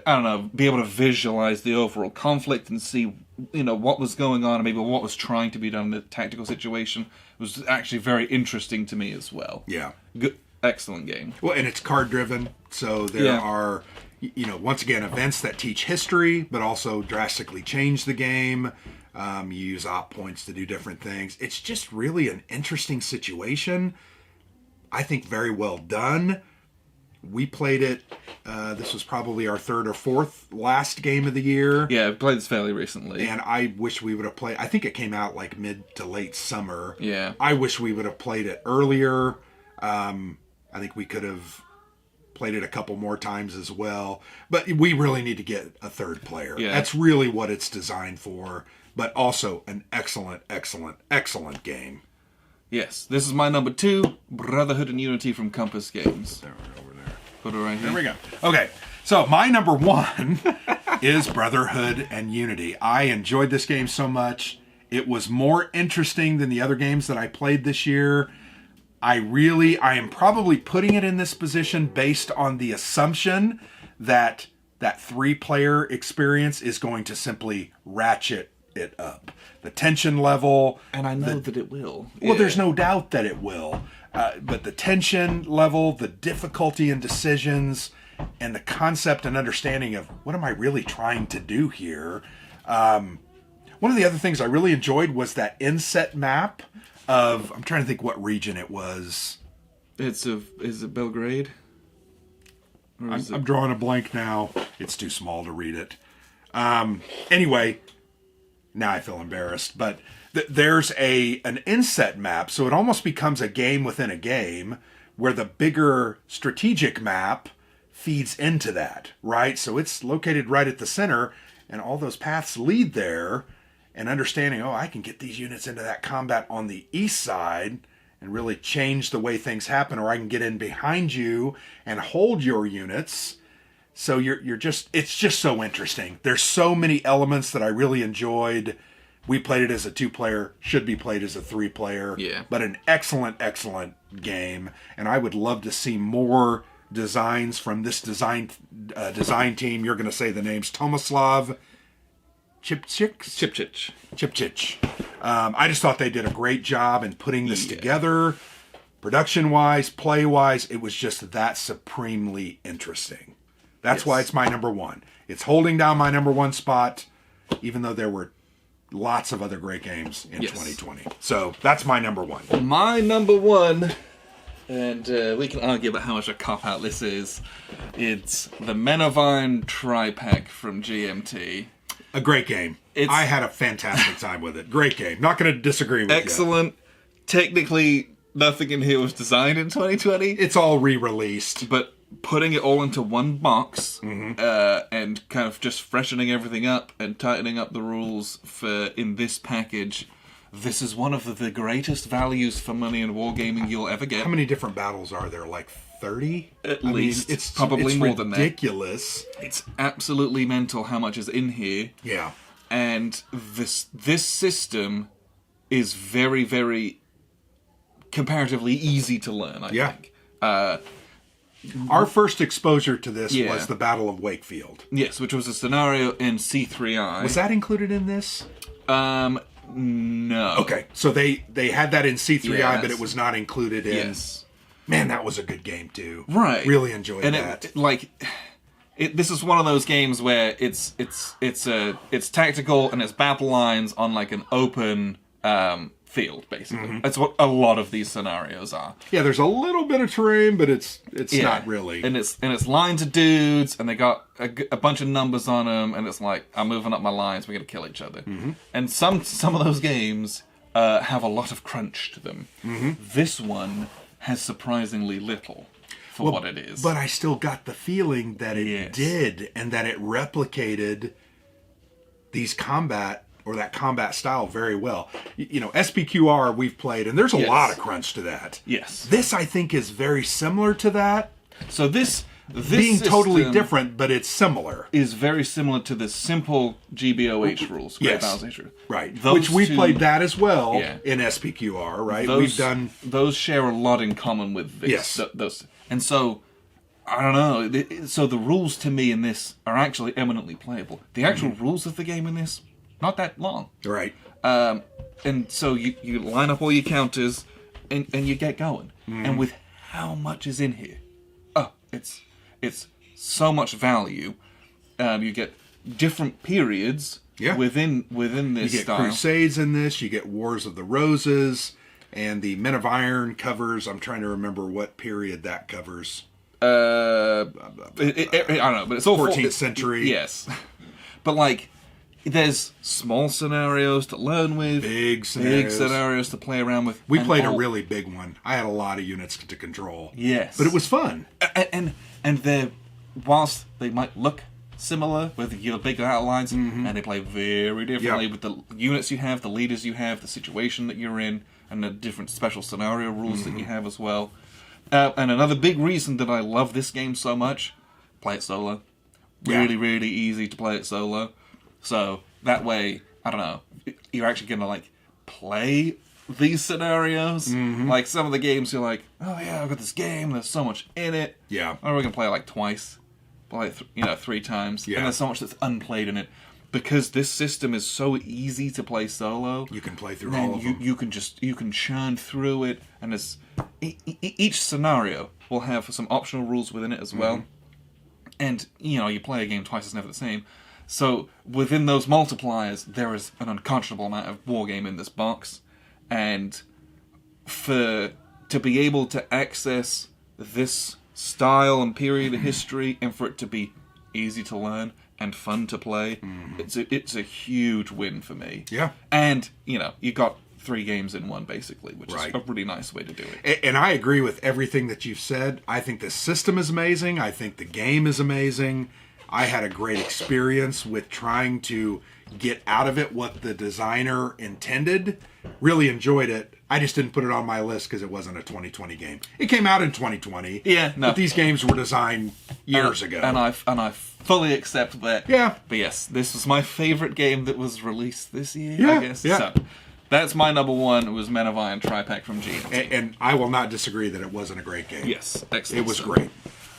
I don't know, be able to visualize the overall conflict and see, what was going on and maybe what was trying to be done in the tactical situation was actually very interesting to me as well. Yeah. Good, excellent game. Well, and it's card-driven, so there are, once again, events that teach history, but also drastically change the game. You use op points to do different things. It's just really an interesting situation. I think very well done. We played it, this was probably our third or fourth last game of the year. Yeah, I played this fairly recently. And I wish we would have played, I think it came out like mid to late summer. Yeah. I wish we would have played it earlier. I think we could have played it a couple more times as well. But we really need to get a third player. Yeah. That's really what it's designed for. But also an excellent, excellent, excellent game. Yes, this is my number 2, Brotherhood and Unity from Compass Games. There, right over there. Put it right here. There we go. Okay, so my number 1 is Brotherhood and Unity. I enjoyed this game so much. It was more interesting than the other games that I played this year. I am probably putting it in this position based on the assumption that that 3-player experience is going to simply ratchet it up. The tension level. And I know that it will. Well, there's no doubt that it will. But the tension level, the difficulty in decisions, and the concept and understanding of what am I really trying to do here. One of the other things I really enjoyed was that inset map of, I'm trying to think what region it was. Is it Belgrade? I'm drawing a blank now. It's too small to read it. Anyway, now I feel embarrassed. But there's an inset map, so it almost becomes a game within a game where the bigger strategic map feeds into that, right? So it's located right at the center, and all those paths lead there, and understanding, I can get these units into that combat on the east side and really change the way things happen, or I can get in behind you and hold your units. So it's just so interesting. There's so many elements that I really enjoyed. We played it as a 2-player, should be played as a 3-player. Yeah. But an excellent, excellent game. And I would love to see more designs from this design team. You're going to say the names. Tomislav Cipcic. I just thought they did a great job in putting this together. Production-wise, play-wise, it was just that supremely interesting. That's why it's my number 1. It's holding down my number 1 spot, even though there were lots of other great games in 2020. So that's my number 1. My number 1, and we can argue about how much a cop-out this is. It's the Manivine Tri Pack from GMT. A great game. I had a fantastic time with it. Great game. Not going to disagree with you. Excellent. Technically, nothing in here was designed in 2020. It's all re-released. But putting it all into one box and kind of just freshening everything up and tightening up the rules in this package. This is one of the greatest values for money in wargaming you'll ever get. How many different battles are there? Like 30? At least. It's probably more than that. Ridiculous. It's absolutely mental how much is in here. Yeah. And this system is very, very comparatively easy to learn, I think. Our first exposure to this was the Battle of Wakefield. Yes, which was a scenario in C3I. Was that included in this? No. Okay, so they had that in C3I, but it was not included in... Yes. Man, that was a good game, too. Right. Really enjoyed that. This is one of those games where it's tactical and it's battle lines on like an open field, basically. That's what a lot of these scenarios are. Yeah, there's a little bit of terrain, but it's not really. And it's lines of dudes, and they got a bunch of numbers on them, and it's like, I'm moving up my lines, we're gonna kill each other. And some of those games have a lot of crunch to them. This one has surprisingly little for what it is. But I still got the feeling that it did, and that it replicated these combat style very well. You know, SPQR we've played, and there's a lot of crunch to that. Yes. This, I think, is very similar to that. So this being totally different, but it's similar. Is very similar to the simple GBOH rules. Right. Which we played that as well in SPQR, right? Those share a lot in common with this. Yes. And so, I don't know. So the rules to me in this are actually eminently playable. The actual rules of the game in this, not that long. Right. And so you line up all your counters and you get going. And with how much is in here, it's so much value. You get different periods within this You get style. Crusades in this. You get Wars of the Roses. And the Men of Iron covers, I'm trying to remember what period that covers. I don't know, but it's all 14th century. Yes. But like, there's small scenarios to learn with. Big scenarios to play around with. We played a really big one. I had a lot of units to control. Yes. But it was fun. And they're, whilst they might look similar with your big outlines, and they play very differently with the units you have, the leaders you have, the situation that you're in, and the different special scenario rules that you have as well. And another big reason that I love this game so much, play it solo. Really, really easy to play it solo. So that way, I don't know, you're actually going to like play these scenarios. Like some of the games you're like, oh yeah, I've got this game, there's so much in it. Yeah. Or we can play it like twice. Play it 3 times. Yeah. And there's so much that's unplayed in it. Because this system is so easy to play solo, you can play through all of them. You can churn through it, and each scenario will have some optional rules within it as well. And you play a game twice, it's never the same. So within those multipliers, there is an unconscionable amount of wargame in this box, and to be able to access this style and period of history, and for it to be easy to learn and fun to play, it's a huge win for me. Yeah. And, you got 3 games in one, basically, which is a really nice way to do it. And I agree with everything that you've said. I think the system is amazing. I think the game is amazing. I had a great experience with trying to get out of it what the designer intended. Really enjoyed it. I just didn't put it on my list because it wasn't a 2020 game. It came out in 2020. Yeah, no. But these games were designed years ago. And I fully accept that. Yeah. But yes, this was my favorite game that was released this year, yeah, I guess. Yeah. So, that's my number one. It was Manivine Tri Pack from GNT. And I will not disagree that it wasn't a great game. Yes, excellent. It was great.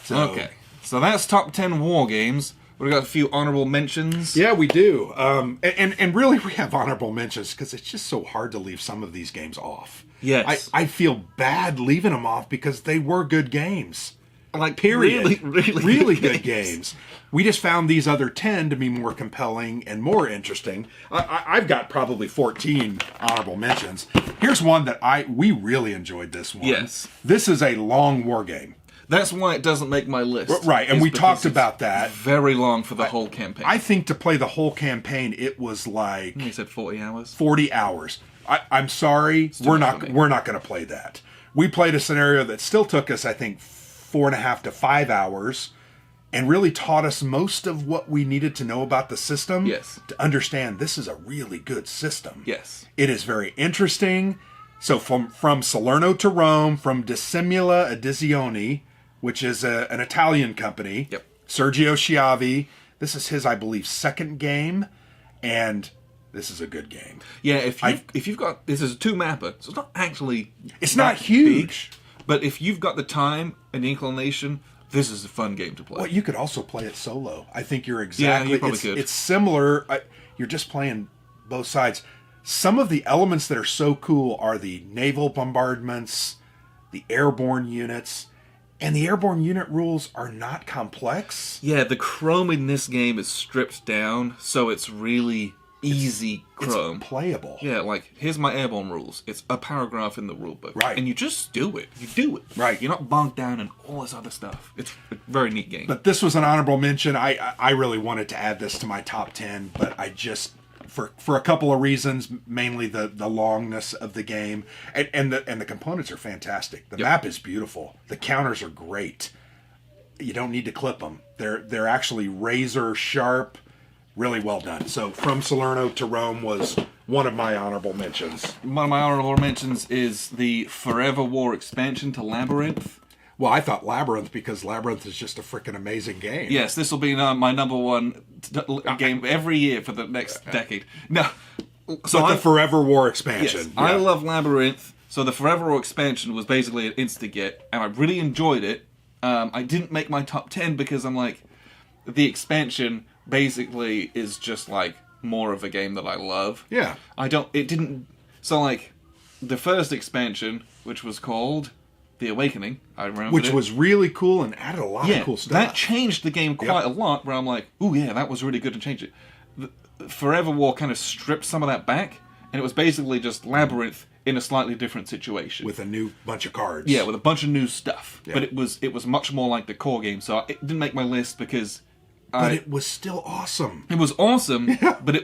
So, okay. So that's top 10 war games. We've got a few honorable mentions. Yeah, we do. And really, we have honorable mentions because it's just so hard to leave some of these games off. Yes. I feel bad leaving them off because they were good games. Like, period. Really good games. We just found these other 10 to be more compelling and more interesting. I've got probably 14 honorable mentions. Here's one that we really enjoyed this one. Yes. This is a long war game. That's why it doesn't make my list. Right, and we talked about that. Very long for the whole campaign. I think to play the whole campaign, it was like... You said 40 hours? 40 hours. I'm sorry, we're not going to play that. We played a scenario that still took us, I think, 4.5 to 5 hours, and really taught us most of what we needed to know about the system. Yes. To understand this is a really good system. Yes. It is very interesting. So from Salerno to Rome, from Dissimula Edizioni, which is an Italian company. Yep. Sergio Schiavi. This is his, I believe, second game, and this is a good game. Yeah, if you've got, this is a 2-mapper, so it's not actually it's not huge, big, but if you've got the time and the inclination, this is a fun game to play. Well, you could also play it solo. I think you're exactly. Yeah, you probably could. It's similar. You're just playing both sides. Some of the elements that are so cool are the naval bombardments, the airborne units. And the airborne unit rules are not complex. Yeah, the Chrome in this game is stripped down, so it's really easy Chrome. It's playable. Yeah, like, here's my airborne rules. It's a paragraph in the rulebook. Right. And you just do it. You do it. Right. You're not bogged down in all this other stuff. It's a very neat game. But this was an honorable mention. I really wanted to add this to my top 10, but I just... For a couple of reasons, mainly the longness of the game, and the components are fantastic. The map is beautiful. The counters are great. You don't need to clip them. They're actually razor sharp, really well done. So From Salerno to Rome was one of my honorable mentions. One of my honorable mentions is the Forever War expansion to Labyrinth. Well, I thought Labyrinth because Labyrinth is just a freaking amazing game. Yes, this will be my number one game every year for the next decade. No, so the Forever War expansion. Yes, I love Labyrinth. So the Forever War expansion was basically an insta-get, and I really enjoyed it. I didn't make my top 10 because I'm like, the expansion basically is just like more of a game that I love. Yeah. So like, the first expansion, which was called The Awakening, I remember, which was really cool and added a lot of cool stuff. That changed the game quite a lot, where I'm like, ooh yeah, that was really good to change it. Forever War kind of stripped some of that back, and it was basically just Labyrinth in a slightly different situation. With a new bunch of cards. Yeah, with a bunch of new stuff. Yeah. But it was much more like the core game, so it didn't make my list because... But it was still awesome. It was awesome, but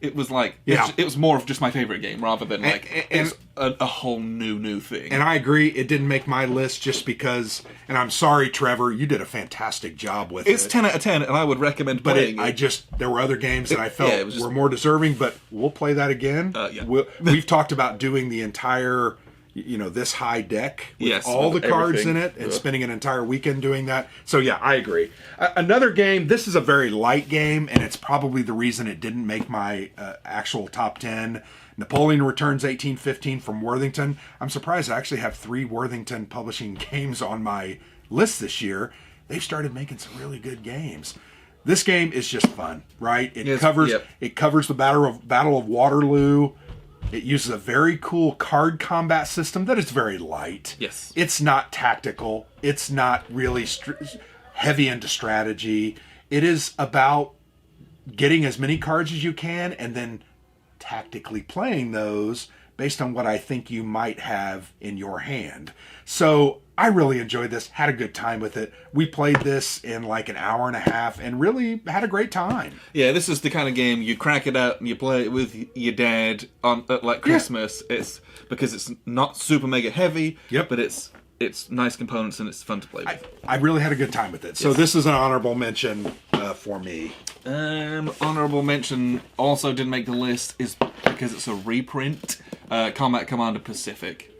it was like... Yeah. It was more of just my favorite game, rather than like it's a whole new thing. And I agree, it didn't make my list just because... And I'm sorry, Trevor, you did a fantastic job with it. It's 10 out of 10, and I would recommend playing it. There were other games that I felt were more deserving, but we'll play that again. Yeah. We've talked about doing the entire... this high deck with all the cards in it and spending an entire weekend doing that. So yeah, I agree. Another game, this is a very light game, and it's probably the reason it didn't make my actual top 10. Napoleon Returns 1815 from Worthington. I'm surprised I actually have 3 Worthington publishing games on my list this year. They've started making some really good games. This game is just fun, right? It covers the Battle of Waterloo. It uses a very cool card combat system that is very light. Yes. It's not tactical. It's not really heavy into strategy. It is about getting as many cards as you can and then tactically playing those based on what I think you might have in your hand. So I really enjoyed this, had a good time with it. We played this in like an hour and a half and really had a great time. Yeah, this is the kind of game you crack it out and you play it with your dad on like Christmas. Yeah. It's because it's not super mega heavy, but it's nice components and it's fun to play with. I really had a good time with it. So this is an honorable mention for me. Honorable mention also didn't make the list is because it's a reprint. Combat Commander Pacific.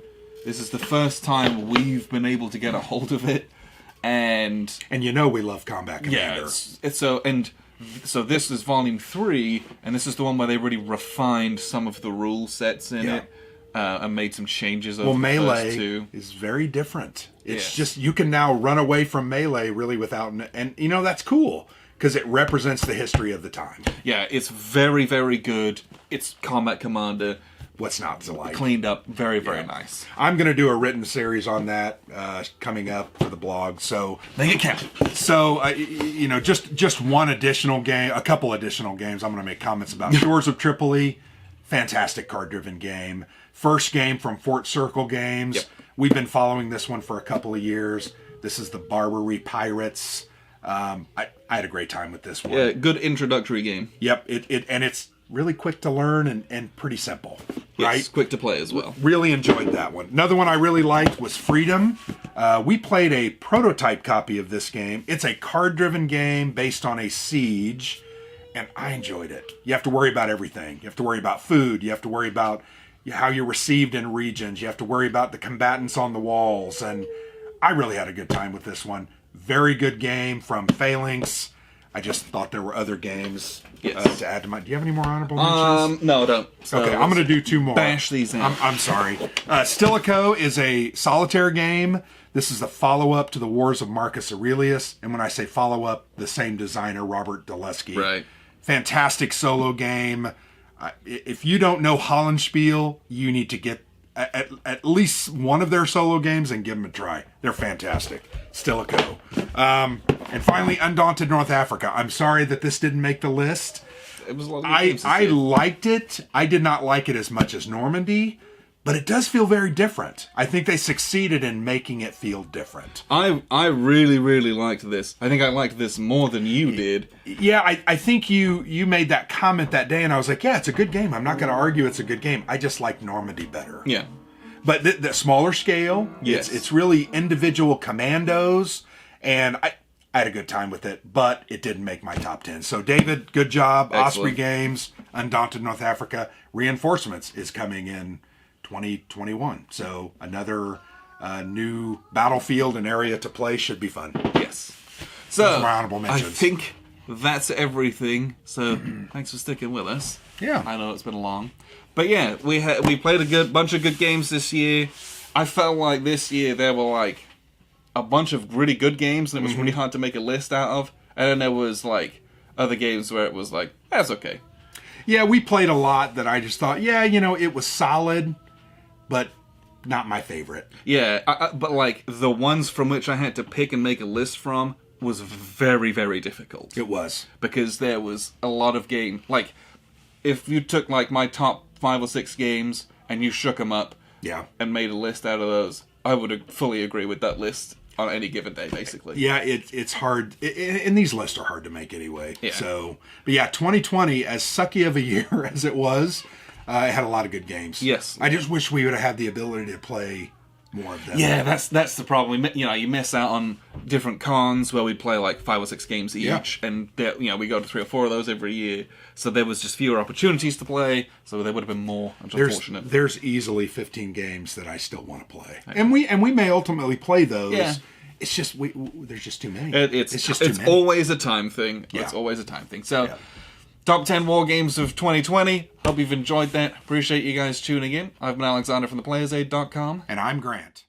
This is the first time we've been able to get a hold of it, and we love Combat Commander. Yeah, so this is Volume 3, and this is the one where they really refined some of the rule sets in it, and made some changes over the Melee first 2. is very different. It's just, you can now run away from Melee really without, and that's cool, because it represents the history of the time. Yeah, it's very, very good. It's Combat Commander. What's not to like? Cleaned up, very, very nice. I'm going to do a written series on that coming up for the blog. So make it count. So just one additional game, a couple additional games. I'm going to make comments about. Shores of Tripoli, fantastic card-driven game. First game from Fort Circle Games. Yep. We've been following this one for a couple of years. This is the Barbary Pirates. I had a great time with this one. Yeah, good introductory game. Yep, and really quick to learn and pretty simple. Right? Yes, quick to play as well. Really enjoyed that one. Another one I really liked was Freedom. We played a prototype copy of this game. It's a card-driven game based on a siege, and I enjoyed it. You have to worry about everything. You have to worry about food. You have to worry about how you're received in regions. You have to worry about the combatants on the walls, and I really had a good time with this one. Very good game from Phalanx. I just thought there were other games to add to my... Do you have any more honorable mentions? No, I don't. So okay, I'm going to do two more. Bash these in. I'm sorry. Stilicho is a solitaire game. This is the follow-up to the Wars of Marcus Aurelius. And when I say follow-up, the same designer, Robert Dulesky. Right. Fantastic solo game. If you don't know Hollandspiel, you need to get at least one of their solo games and give them a try. They're fantastic. Stilicho. And finally, Undaunted North Africa. I'm sorry that this didn't make the list. It was a lot of games I liked it. I did not like it as much as Normandy, but it does feel very different. I think they succeeded in making it feel different. I really, really liked this. I think I liked this more than you did. Yeah, I think you made that comment that day, and I was like, yeah, it's a good game. I'm not going to argue it's a good game. I just like Normandy better. Yeah. But the smaller scale, yes. It's really individual commandos, and I had a good time with it, but it didn't make my top 10. So, David, good job. Excellent. Osprey Games, Undaunted North Africa. Reinforcements is coming in 2021. So, another new battlefield and area to play should be fun. Yes. So, my honorable mentions. I think that's everything. So, thanks for sticking with us. Yeah. I know it's been long. But yeah, we played a bunch of good games this year. I felt like this year there were like a bunch of really good games and it was really hard to make a list out of. And then there was like other games where it was like, that's okay. Yeah, we played a lot that I just thought, yeah, it was solid, but not my favorite. Yeah, but like the ones from which I had to pick and make a list from was very, very difficult. It was. Because there was a lot of game. Like, if you took like my top 5 or 6 games and you shook them up and made a list out of those, I would fully agree with that list on any given day, basically. Yeah, it's hard. And these lists are hard to make anyway. Yeah. So, but yeah, 2020, as sucky of a year as it was, it had a lot of good games. Yes. I just wish we would have had the ability to play more of them. Yeah, that's the problem. You miss out on different cons where we play like 5 or 6 games each, and we go to 3 or 4 of those every year. So there was just fewer opportunities to play. So there would have been more. Unfortunate. There's easily 15 games that I still want to play, and we may ultimately play those. Yeah. It's just there's just too many. It's always a time thing. Yeah. It's always a time thing. So. Top 10 War Games of 2020. Hope you've enjoyed that. Appreciate you guys tuning in. I've been Alexander from theplayersaid.com. And I'm Grant.